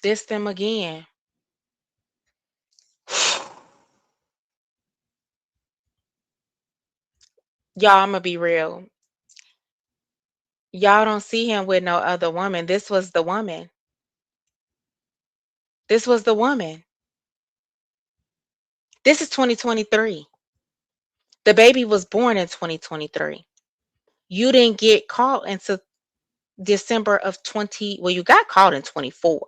This them again. Y'all, I'm gonna be real. Y'all don't see him with no other woman. This was the woman. This was the woman. This is 2023. The baby was born in 2023. You didn't get caught until December of 20. Well, you got caught in 24.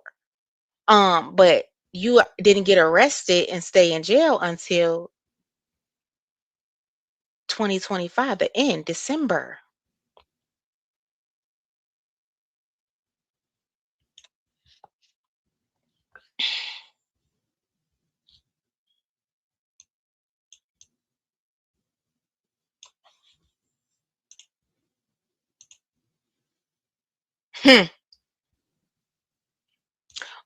But you didn't get arrested and stay in jail until 2025, the end, December. Hmm.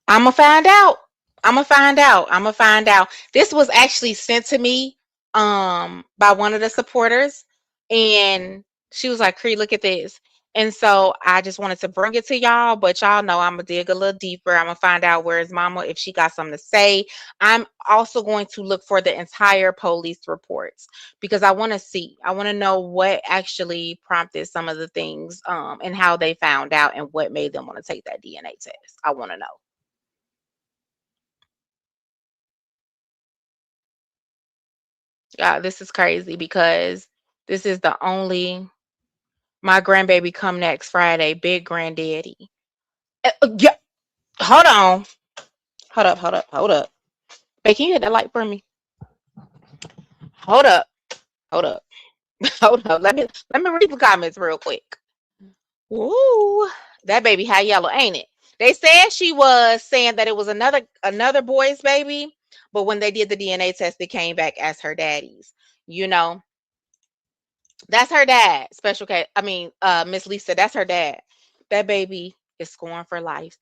I'm gonna find out. I'm gonna find out. I'm gonna find out. This was actually sent to me by one of the supporters, and she was like, "Cree, look at this." And so I just wanted to bring it to y'all, but y'all know I'm gonna dig a little deeper. I'm gonna find out where is mama, if she got something to say. I'm also going to look for the entire police reports because I want to see. I want to know what actually prompted some of the things and how they found out and what made them want to take that DNA test. I want to know. This is crazy because this is the only my grandbaby come next Friday, big granddaddy. Yeah, hold on. Hold up. Hey, can you hit that light for me? Hold up. Hold up. Hold up. Let me read the comments real quick. Woo. That baby high yellow, ain't it? They said she was saying that it was another boy's baby, but when they did the DNA test, it came back as her daddy's. You know, that's her dad. Special case. I mean, Miss Lisa, that's her dad. That baby is scoring for life.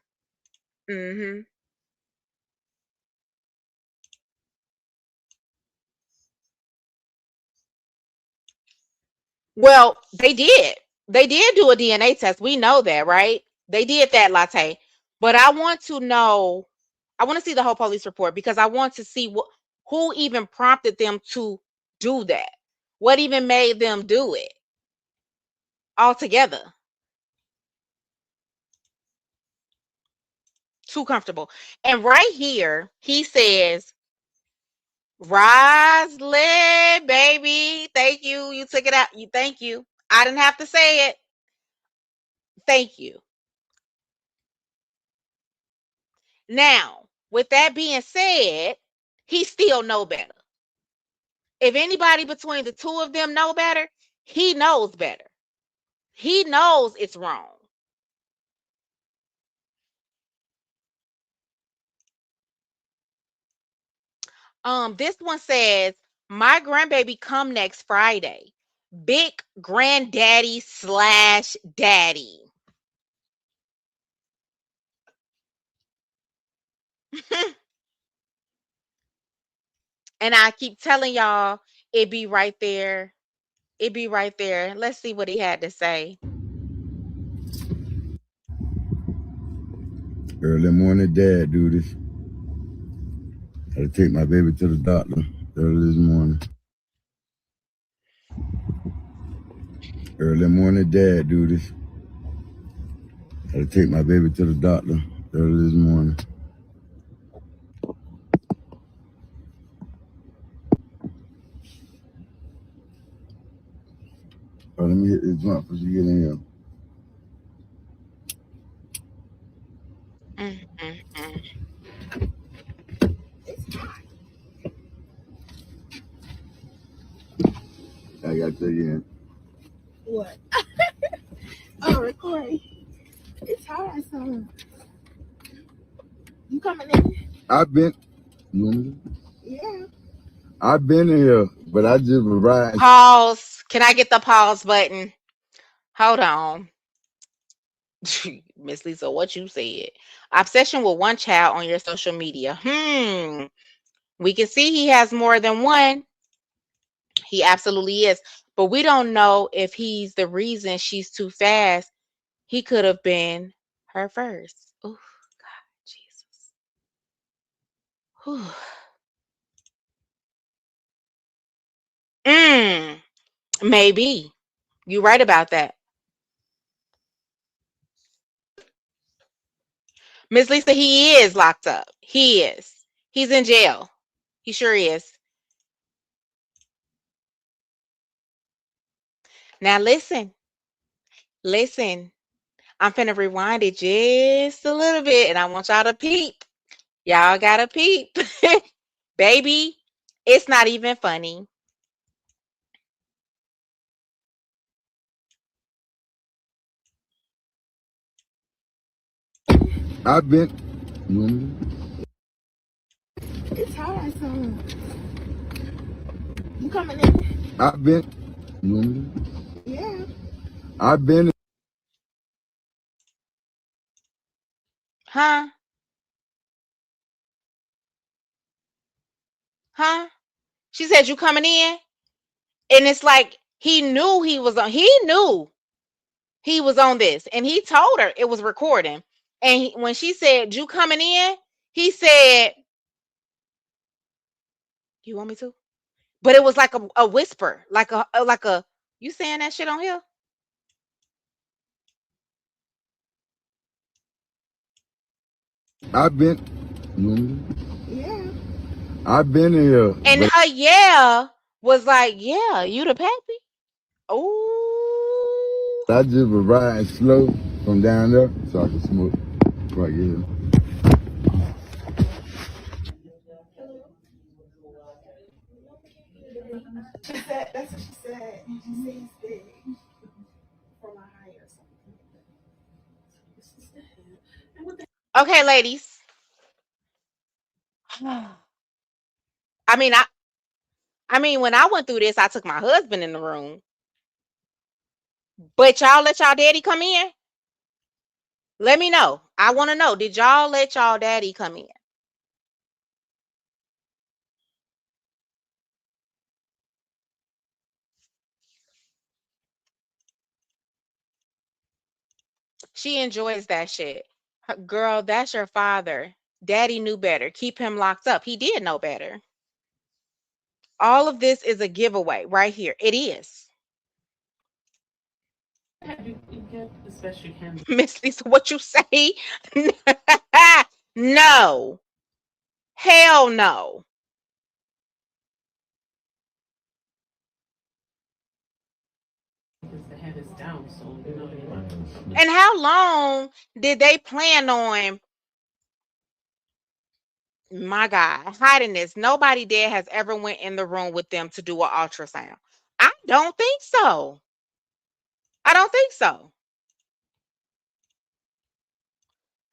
Mm-hmm. Well, they did. They did do a DNA test. We know that, right? They did that, Latte. But I want to know, I want to see the whole police report because I want to see who even prompted them to do that. What even made them do it altogether? Too comfortable. And right here, he says, Roslyn, baby, thank you. You took it out. Thank you. I didn't have to say it. Thank you. Now, with that being said, he still know better. If anybody between the two of them know better, he knows better. He knows it's wrong. This one says, my grandbaby come next Friday. Big granddaddy / daddy. And I keep telling y'all, it be right there. It be right there. Let's see what he had to say. Early morning dad duties. Had to take my baby to the doctor early this morning. Early morning dad duties. Had to take my baby to the doctor early this morning. Oh, let me hit this joint before you get in here. I got to tell you. What? Oh, recording. It's hard, so you coming in? I've been. You want me to? Yeah. I've been here, but I just arrived. Pause. Can I get the pause button? Hold on. Miss Lisa, what you said. Obsession with one child on your social media. We can see he has more than one. He absolutely is. But we don't know if he's the reason she's too fast. He could have been her first. Oh, God, Jesus. Whew. Maybe. You're right about that. Miss Lisa, he is locked up. He is. He's in jail. He sure is. Now listen. Listen. I'm finna rewind it just a little bit and I want y'all to peep. Y'all gotta peep. Baby, it's not even funny. I've been. You want me to? It's hard, so you coming in? I've been. You want me to? Yeah. I've been. Huh? Huh? She said you coming in? And it's like he knew he was on this. And he told her it was recording. And when she said you coming in, he said, you want me to? But it was like a whisper, like a you saying that shit on here? I've been. You want me to? Yeah. I've been here. And But her yeah was like, yeah, you the pappy? Oh. I just was riding slow from down there so I could smoke right here. She said, that's what she said. She said he's big for my high or something. Okay, ladies. I mean, when I went through this, I took my husband in the room. But y'all let y'all daddy come in? Let me know. I want to know. Did y'all let y'all daddy come in? She enjoys that shit. Girl, that's your father. Daddy knew better. Keep him locked up. He did know better. All of this is a giveaway right here. It is. Miss Lisa, what you say? No. Hell no. And how long did they plan on, my God, hiding this? Nobody there has ever went in the room with them to do an ultrasound. I don't think so. I don't think so.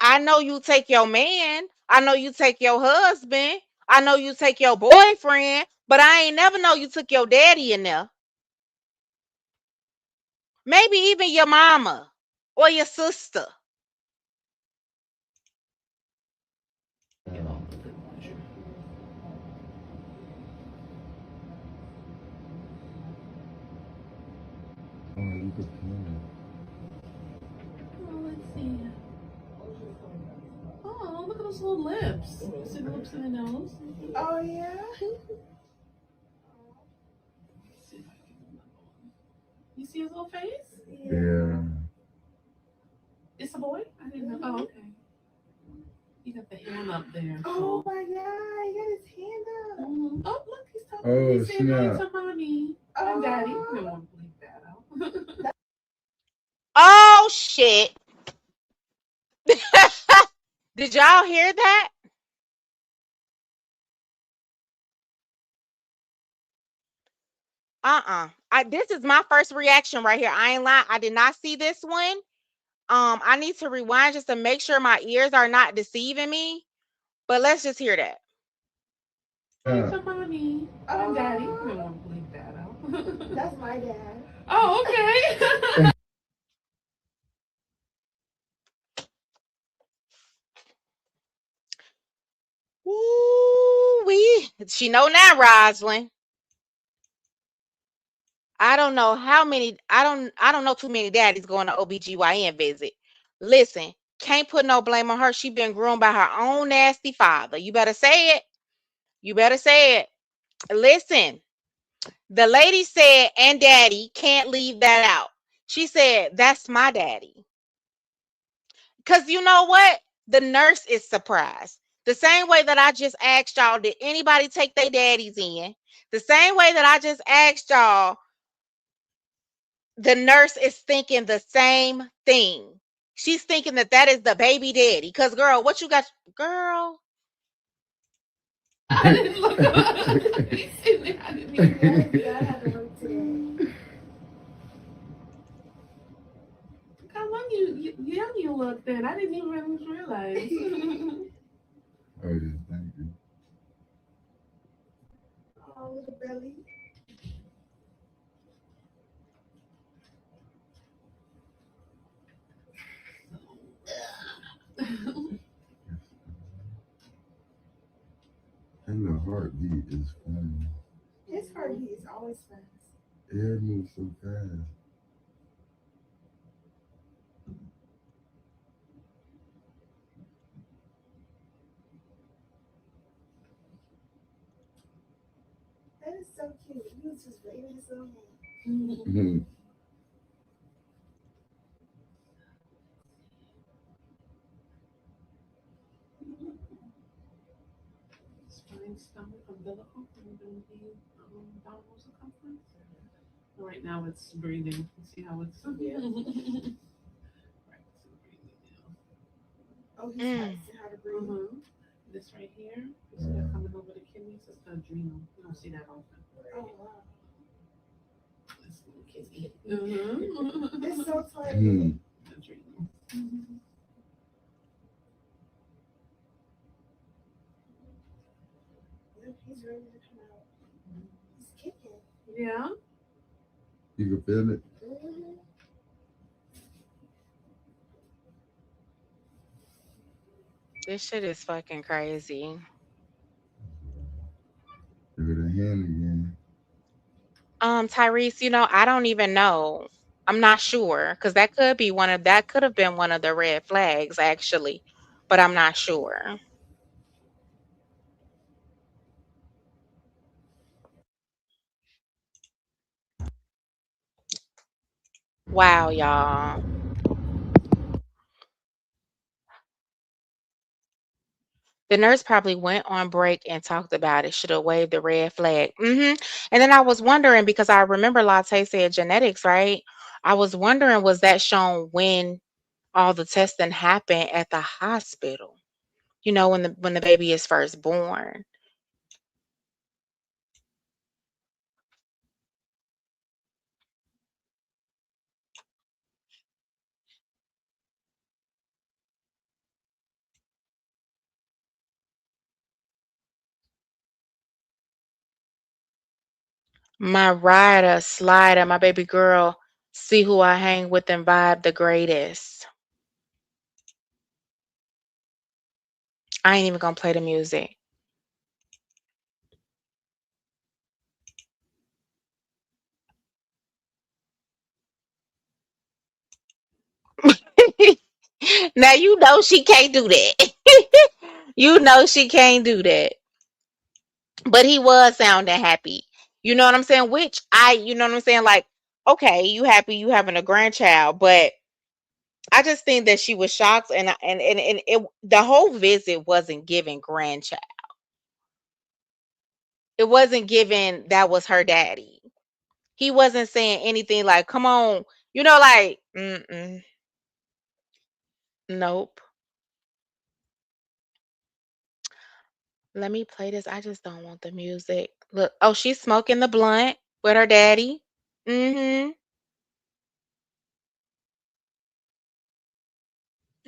I know you take your man. I know you take your husband. I know you take your boyfriend, but I ain't never know you took your daddy in there. Maybe even your mama or your sister. Let's see. Oh, look at those little lips. You see the lips in the nose? Oh, yeah? You see his little face? Yeah. It's a boy? I didn't know. Oh, okay. He got the hand up there. Oh, my God. He got his hand up. Mm-hmm. Oh, look. He's talking. Oh, He's saying hi snap. to mommy. Oh. Daddy. We don't want to bleep that out. Oh shit. Did y'all hear that? This is my first reaction right here. I ain't lying. I did not see this one. I need to rewind just to make sure my ears are not deceiving me. But let's just hear that. Hey, to mommy. Oh, daddy. We don't want to bleep that out. That's my dad. Oh, okay. Ooh, she know now, Roslyn. I don't know too many daddies going to OBGYN visit. Listen, can't put no blame on her. She been groomed by her own nasty father. You better say it. You better say it. Listen, the lady said, and daddy, can't leave that out. She said, that's my daddy. Because you know what? The nurse is surprised. The same way that I just asked y'all, did anybody take their daddies in? The same way that I just asked y'all, the nurse is thinking the same thing. She's thinking that that is the baby daddy. Because, girl, what you got? Girl. I didn't look up. I didn't even know. I had to work today. Look how long young you look then. I didn't even realize. Oh, yeah, thank you. Oh, little belly. And the heartbeat is funny. His heartbeat is always fast. It moves so fast. That is so cute. He was just waving his little hand. Mm-hmm. Spine, stomach, from umbilical and doing the abdominal circumference. Right now it's breathing. See how it's right. So breathing now. Oh, he's practicing how to breathe. This right here, you see that coming over the kidneys? It's the adrenal. You don't see that often. Oh wow. This little kidney. It's so tiny. Adrenal. He's ready to come out. He's kicking. Yeah. You can feel it. This shit is fucking crazy. Look at the hand again. Tyrese, I don't even know. I'm not sure because that could have been one of the red flags actually, but I'm not sure. Wow, y'all. The nurse probably went on break and talked about it. Should have waved the red flag. And then I was wondering because I remember Latte said genetics, right? I was wondering, was that shown when all the testing happened at the hospital? When the baby is first born. My rider, slider, my baby girl, see who I hang with and vibe the greatest. I ain't even gonna play the music. Now she can't do that. She can't do that. But he was sounding happy. You know what I'm saying? You know what I'm saying? Like, okay, you happy you having a grandchild, but I just think that she was shocked, and the whole visit wasn't giving grandchild. It wasn't giving that was her daddy. He wasn't saying anything like, "Come on," like, nope. Let me play this. I just don't want the music. Look, oh, she's smoking the blunt with her daddy. Mm-hmm.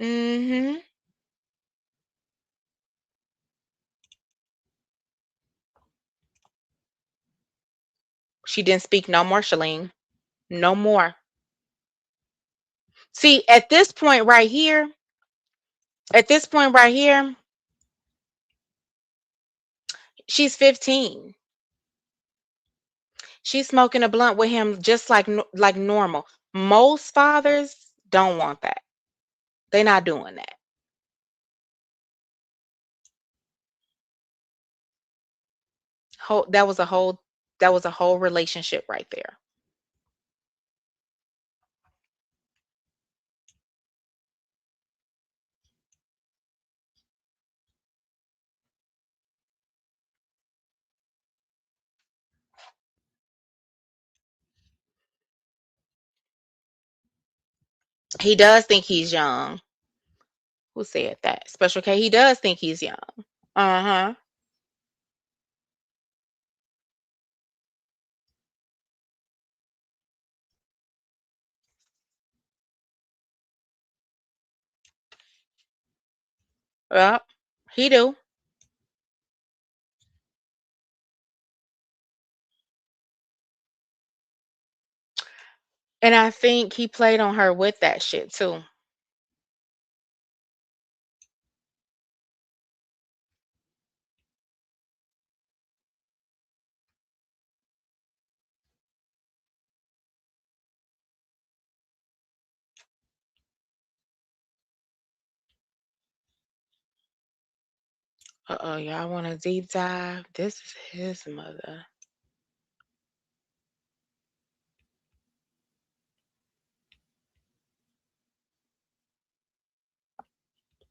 Mm-hmm. She didn't speak no more, Shalene. No more. See, at this point right here, she's 15. She's smoking a blunt with him just like normal. Most fathers don't want that. They're not doing that. Whole, that was a whole relationship right there. He does think he's young. Who said that? Special K. He does think he's young. Uh-huh. Yep. He do. And I think he played on her with that shit too. Uh-oh, y'all want a deep dive? This is his mother.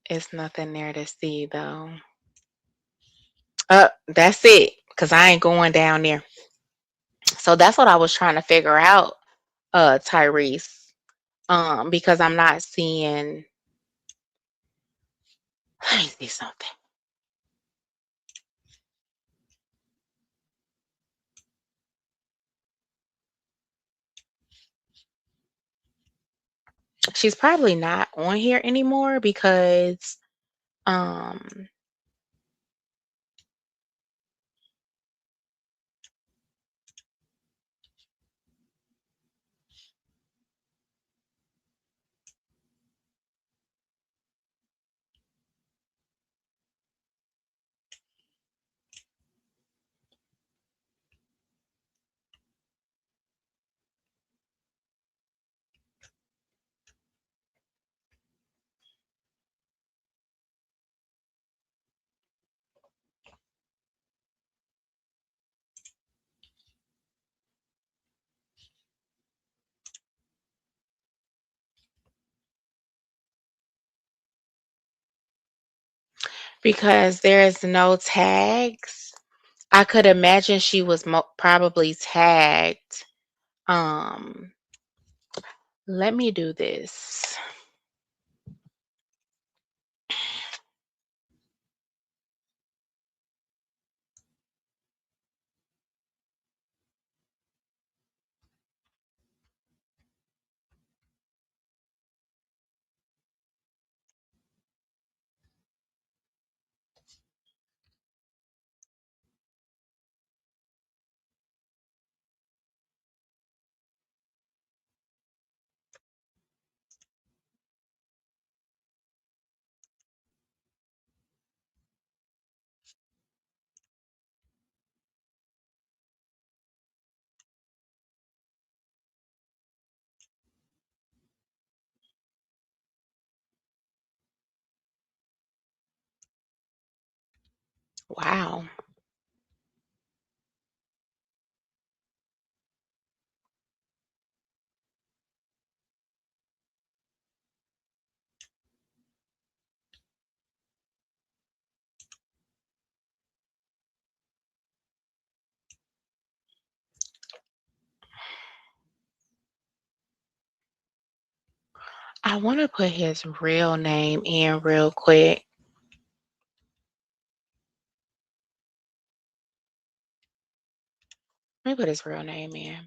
It's nothing there to see though. That's it. because I ain't going down there. So that's what I was trying to figure out, Tyrese. Because I'm not seeing. Let me see something. She's probably not on here anymore because um because there's no tags. I could imagine she was probably tagged. Um Let me do this. Wow. I want to put his real name in real quick. Let me put his real name in.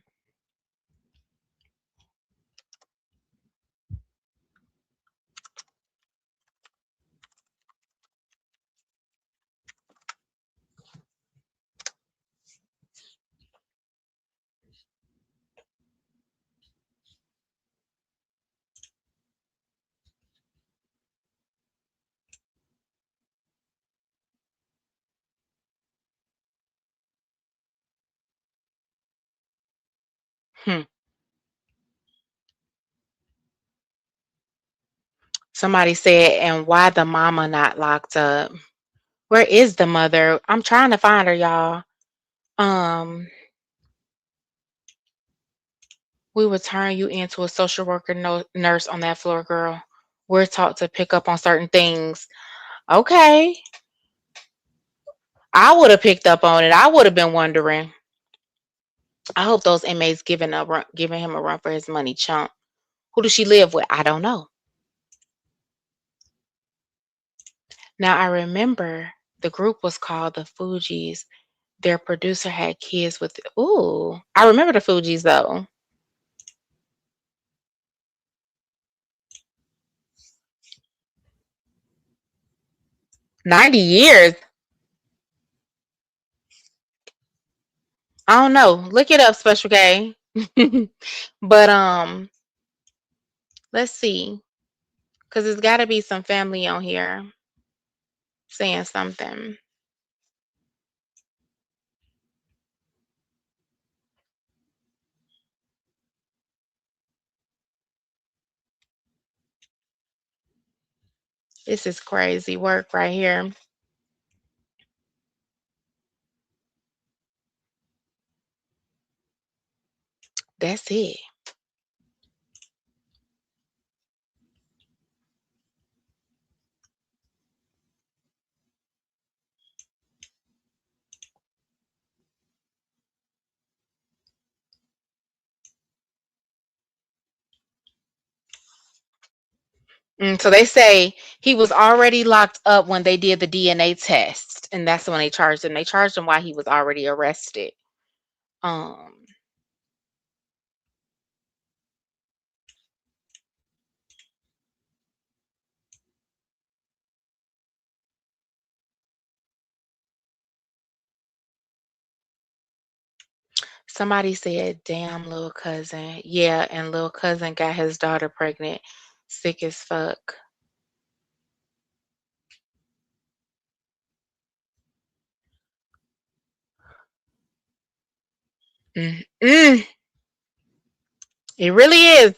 Hmm. Somebody said, and why the mama not locked up? Where is the mother? I'm trying to find her, y'all. Um, we would turn you into a social worker nurse on that floor, girl. We're taught to pick up on certain things. Okay. I would have picked up on it. I would have been wondering. I hope those inmates giving him a run for his money, chump. Who does she live with? I don't know. Now I remember the group was called the Fugees. Their producer had kids with. Ooh, I remember the Fugees though. 90 years. I don't know. Look it up, Special K. But let's see, because there's got to be some family on here saying something. This is crazy work right here. That's it. So they say he was already locked up when they did the DNA test, and that's when they charged him. They charged him while he was already arrested. Um, Somebody said, "Damn, little cousin." Yeah, and little cousin got his daughter pregnant. Sick as fuck. Mm-mm. It really is.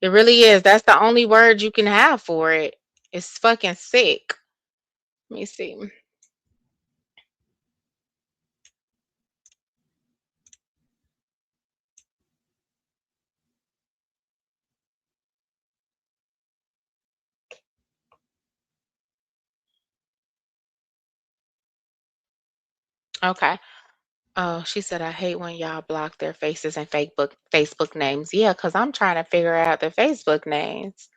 It really is. That's the only word you can have for it. It's fucking sick. Let me see. Okay. Oh, she said, I hate when y'all block their faces and Facebook names. Yeah, because I'm trying to figure out their Facebook names.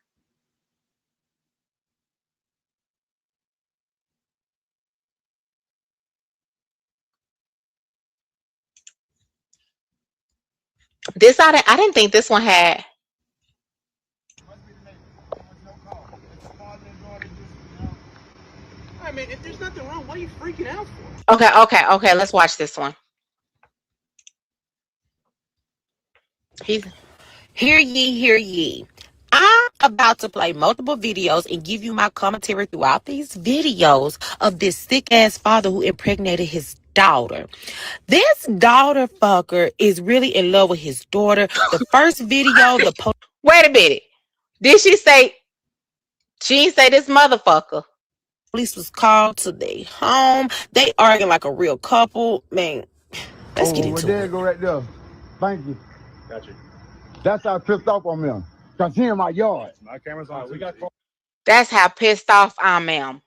I didn't think this one had. I mean, if there's nothing wrong, what are you freaking out for? Okay. Let's watch this one. He's Hear ye. I'm about to play multiple videos and give you my commentary throughout these videos of this sick ass father who impregnated his daughter. This daughter fucker is really in love with his daughter. The first video, the Wait a minute. Did she say she didn't say this motherfucker? police was called to their home. They arguing like a real couple. Man, let's get into there it. you go right there. Thank you. Got you. That's how pissed off on him. Because he in my yard. My camera's on. We got That's how pissed off I am.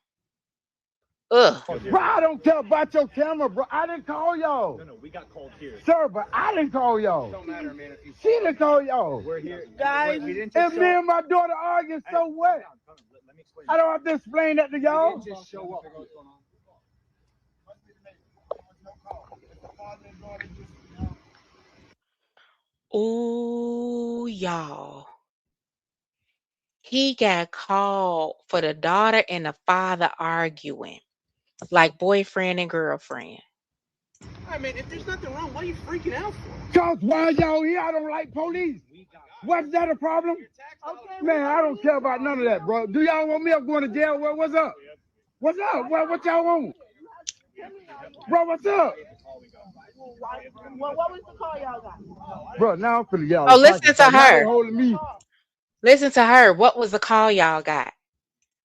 Ugh. Bro, I don't care about your camera, bro. I didn't call y'all. No, we got called here. Sir, but I didn't call y'all. Don't matter, man. If you she didn't call y'all. We're here. Guys, if me and my daughter argue, so what? Let me explain. I don't have to explain that to y'all. Just show up. Ooh, y'all. He got called for the daughter and the father arguing like boyfriend and girlfriend. I mean, if there's nothing wrong, what are you freaking out for? Cause why y'all here? I don't like police. What's that a problem? Okay, man, I don't care about none of that, bro. Do y'all want me up going to jail? What's up? What's up? What y'all want? Bro, what's up? What was the call y'all got? Bro, now I'm finna get out. Oh, listen to her. Holding me. Listen to her. What was the call y'all got?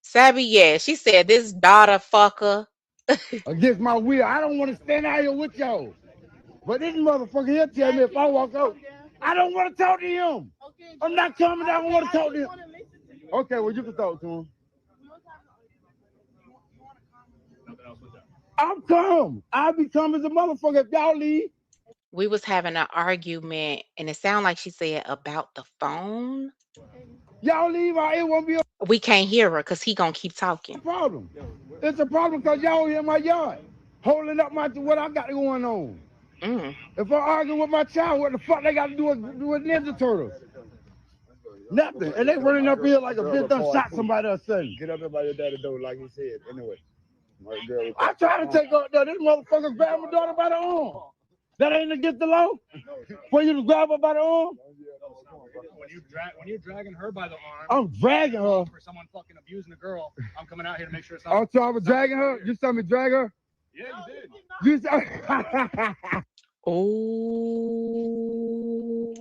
Sabby, yeah. She said this daughter fucker. Against my will. I don't want to stand out here with y'all. But this motherfucker here tell me if I walk out, I don't want to talk to him. I'm not coming. I don't want to talk to him. Okay, well, you can talk to him. I'm calm. I'll be calm as a motherfucker if y'all leave. We was having an argument, and it sounded like she said about the phone. Y'all leave, or it won't be We can't hear her because he gonna keep talking. a problem. It's a problem because y'all here in my yard, holding up what I got going on. If I argue with my child, what the fuck they got to do with Ninja Turtles? Nothing. And they running up here like a bitch done shot somebody or something. Get up there by your daddy door, like he said. Anyway. I tried to take up there. This motherfucker grabbed my daughter by the arm. That ain't against the law? For you to grab her by the arm? When you're dragging her by the arm, I'm dragging her. For someone fucking abusing a girl, I'm coming out here to make sure it's not. Oh, so I was dragging her? You saw me drag her? Yeah, you did. Oh.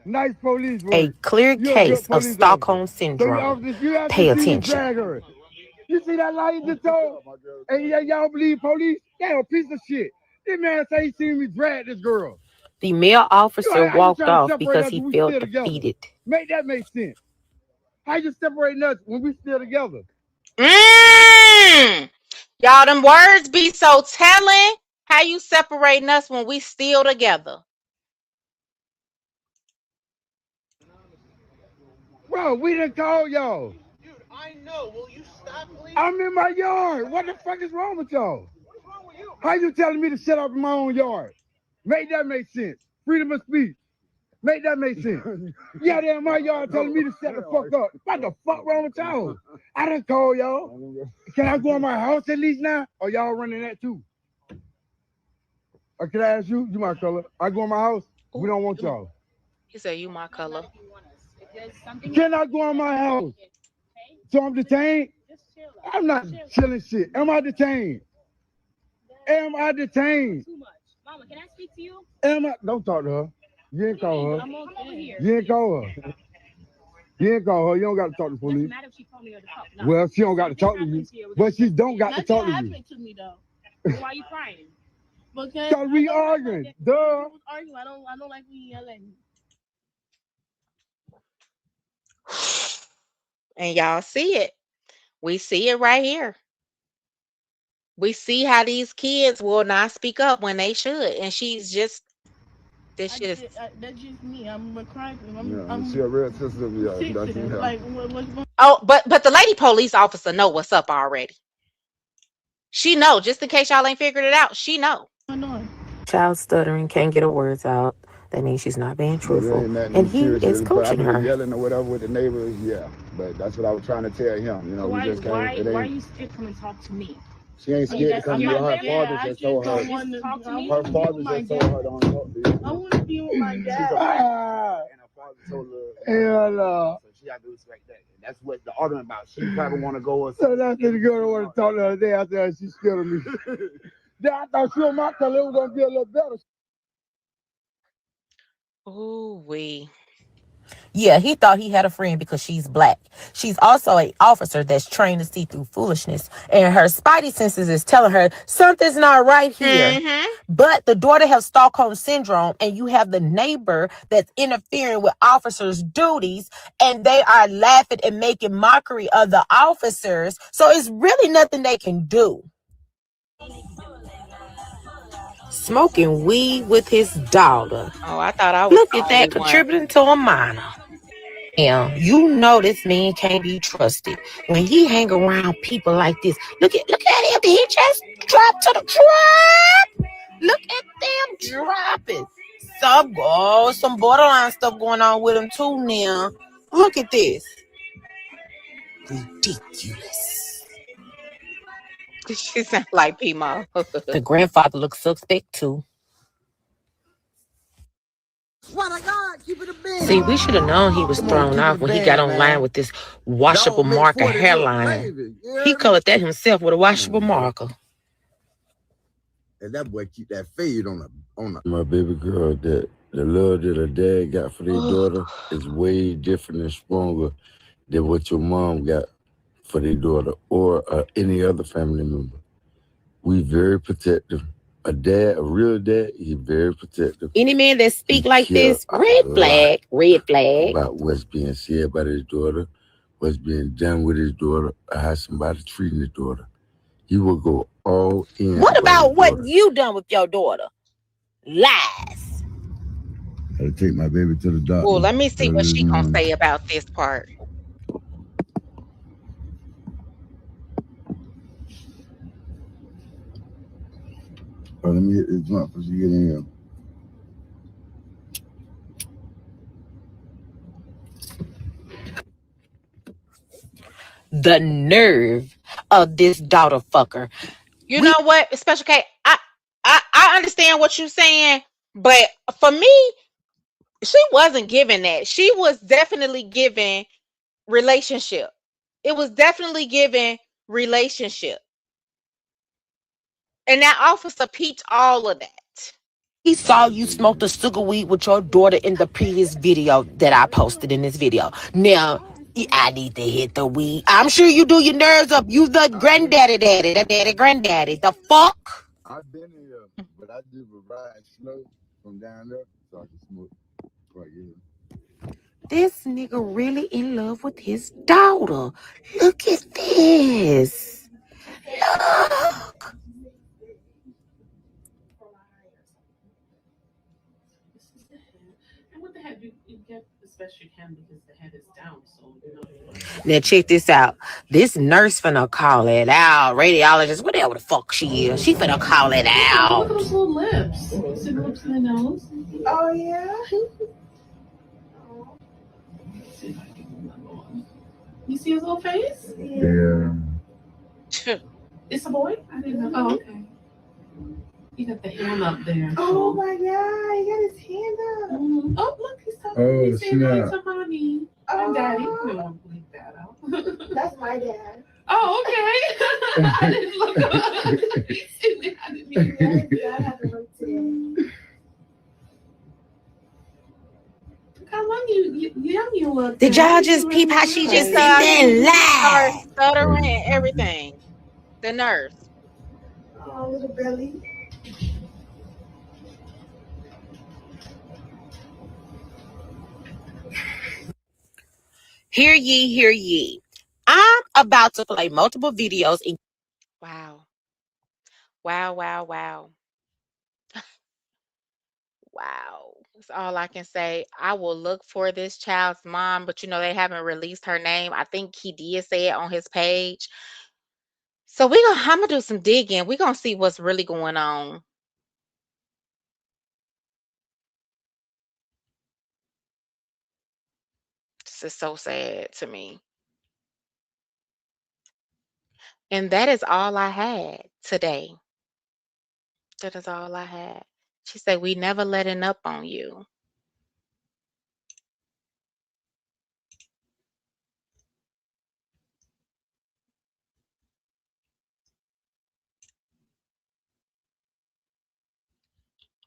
Nice police work. A clear case of Stockholm Syndrome. Pay attention. Drag her. You see that lie you just told? And y'all believe police? Y'all a piece of shit. This man say he seen me drag this girl. The male officer walked off because he felt defeated. Make that make sense. How you separating us when we still together? Y'all, them words be so telling. How you separating us when we still together? Bro, we done called y'all. Dude, I know. Will you stop, please? I'm in my yard. What the fuck is wrong with y'all? What is wrong with you? How you telling me to shut up in my own yard? Make that make sense. Freedom of speech. Make that make sense. Yeah, they're in my yard telling me to shut the fuck up. What the fuck wrong with y'all? I done called y'all. Can I go in my house at least now? Or y'all running that too? Or can I ask you? You my color. I go in my house. We don't want y'all. He said, "You my color." Can I go in my house? So I'm detained? I'm not chilling shit. Am I detained? Am I detained? Too much. Mama, can I speak to you? Am I? Don't talk to her. You ain't call her. I'm over here. You ain't call her. You ain't call her. You don't got to talk to the police. Doesn't matter if she called me or to talk. No. Well, she don't got to talk to you. But she don't got to talk to you. Nothing happened to me though. Why are you crying? Because we arguing. Duh. Arguing. I don't like we yelling. And y'all see it. We see it right here. We see how these kids will not speak up when they should. And she's just, this shit is. That's just me. I'm a crying. She a real sister. Like, what's going Oh, but the lady police officer know what's up already. She know, just in case y'all ain't figured it out, she know. on? Child stuttering, can't get her words out. That means she's not being truthful. And he is coaching her. Yelling or whatever with the neighbors, yeah. But that's what I was trying to tell him. You know, Why we just can't. are you scared to come and talk to me? She ain't scared to come to her father just told her. Talk to me. Her father just told her don't talk to you. I want to be with my dad. And her father told her. Hell no. So she had to respect that. And that's what the argument about. She probably want to go or something. So that's the girl that want to talk the other day after she scared of me. Yeah, I thought she was my color. It was going to be a little better. Ooh wee. Yeah, he thought he had a friend because she's black. She's also an officer that's trained to see through foolishness. And her spidey senses is telling her something's not right here. Mm-hmm. But the daughter has Stockholm syndrome, and you have the neighbor that's interfering with officers' duties, and they are laughing and making mockery of the officers. So it's really nothing they can do. Smoking weed with his daughter. Oh, I thought I was. Look at that, contributing to a minor. Yeah, you know this man can't be trusted when he hang around people like this. Look at him. He just dropped to the trap. Look at them dropping. Some borderline stuff going on with him too now. Look at this. Ridiculous. She sounds like P-Mo. The grandfather looks suspect too. See, we should have known he was thrown off when he got online with this washable marker hairline. He colored that himself with a washable marker. And that boy keep that fade on my baby girl. That the love that her dad got for their daughter is way different and stronger than what your mom got for their daughter or any other family member. We very protective. A real dad, he's very protective. Any man that speak like this, red flag. About what's being said about his daughter, what's being done with his daughter, or how somebody treating his daughter. He will go all in. What about what you done with your daughter? Lies. I'll take my baby to the doctor. Well, let me see what she gonna say about this part. Let me hit this jump before she get in here. The nerve of this daughter fucker. You know what, Special K? I understand what you're saying, but for me, she wasn't giving that. She was definitely giving relationship. It was definitely giving relationship. And that officer peeped all of that. He saw you smoke the sugar weed with your daughter in the previous video that I posted in this video. Now, I need to hit the weed. I'm sure you do your nerves up. You the granddaddy, granddaddy. The fuck? I've been here, but I do ride slow from down there so I can smoke right here. This nigga really in love with his daughter. Look at this. Look. And with the head, you get as best you can because the head is down, so you know. Now check this out. This nurse finna call it out. Radiologist, whatever the fuck she is, she finna call it Look at out. those little lips. You see the lips in the nose? Oh yeah. See if I can move that on. You see his little face? Yeah. It's a boy? I didn't know. Oh, okay. He got the hand up there. Oh my god, he got his hand up. Mm-hmm. Oh, look, he's talking. Oh, He's saying hi snap. to mommy. Oh. And daddy. We don't want to bleep that out. That's my dad. Oh, okay. I didn't look up. He's sitting there. I didn't even I have to look today. Look how long young you look. Did y'all just peep how she just sit Yes, there and her lie? stuttering and everything. The nurse. Oh, little belly. Hear ye, hear ye. I'm about to play multiple videos. Wow. Wow, wow, wow. Wow. That's all I can say. I will look for this child's mom, but they haven't released her name. I think he did say it on his page. So I'm gonna do some digging. We're gonna see what's really going on. This is so sad to me. And that is all I had today. That is all I had. She said, "We never letting up on you."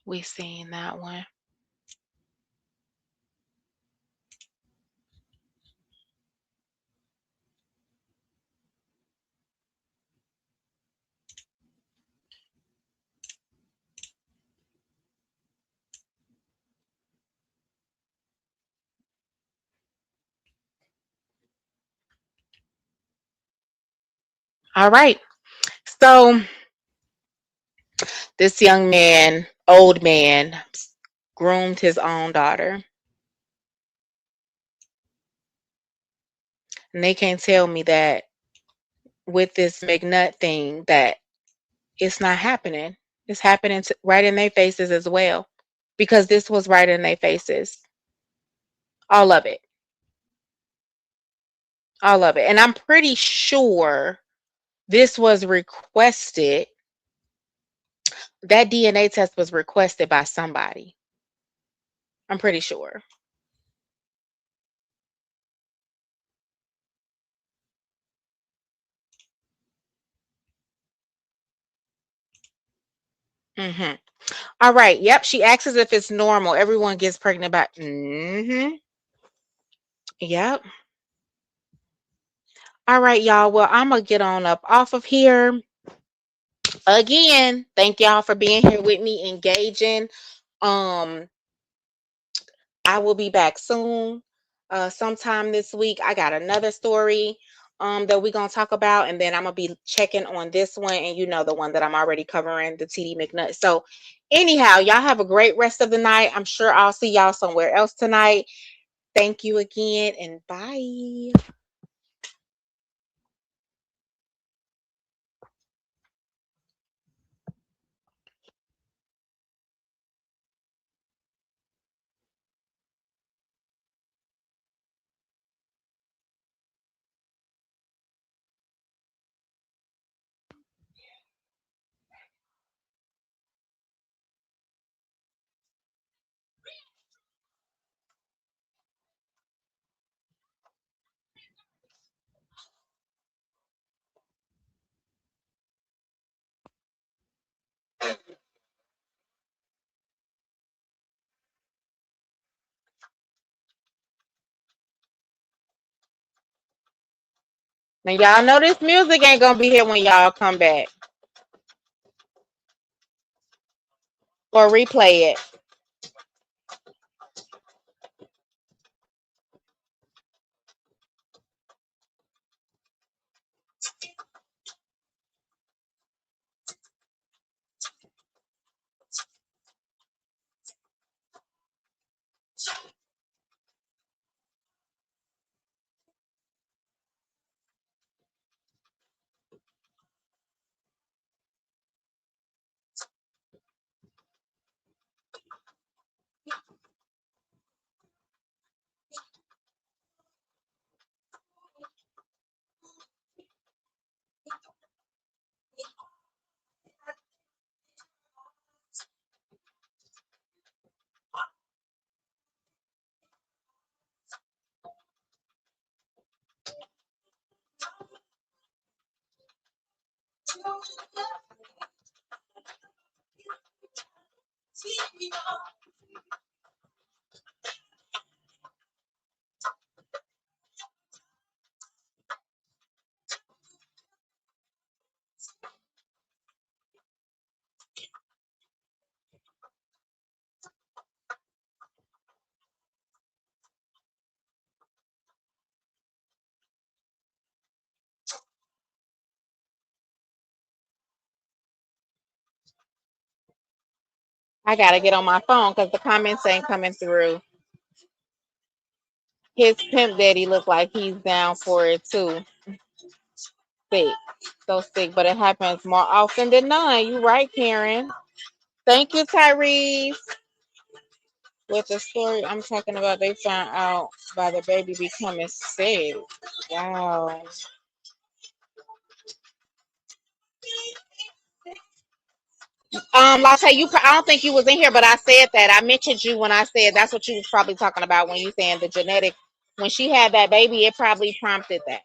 We seen that one. All right. So this young man, old man, groomed his own daughter. And they can't tell me that with this McNutt thing that it's not happening. It's happening right in their faces as well. Because this was right in their faces. All of it. All of it. And I'm pretty sure this was requested. That DNA test was requested by somebody. I'm pretty sure. Mm-hmm. All right. Yep. She asks if it's normal. Everyone gets pregnant by. Mm-hmm. Yep. All right, y'all. Well, I'm gonna get on up off of here. Again, thank y'all for being here with me, engaging. Um, I will be back soon. Sometime this week. I got another story that we're gonna talk about, and then I'm gonna be checking on this one, and the one that I'm already covering, the TD McNutt. So anyhow, y'all have a great rest of the night. I'm sure I'll see y'all somewhere else tonight. Thank you again, and bye. Now y'all know this music ain't gonna be here when y'all come back or replay it. I gotta get on my phone because the comments ain't coming through. His pimp daddy look like he's down for it too. Sick. So sick, but it happens more often than not. You right, Karen. Thank you, Tyrese. With the story I'm talking about, they found out by the baby becoming sick. Wow. Latte, I don't think you was in here, but I said that. I mentioned you when I said that's what you was probably talking about when you saying the genetic. When she had that baby, it probably prompted that.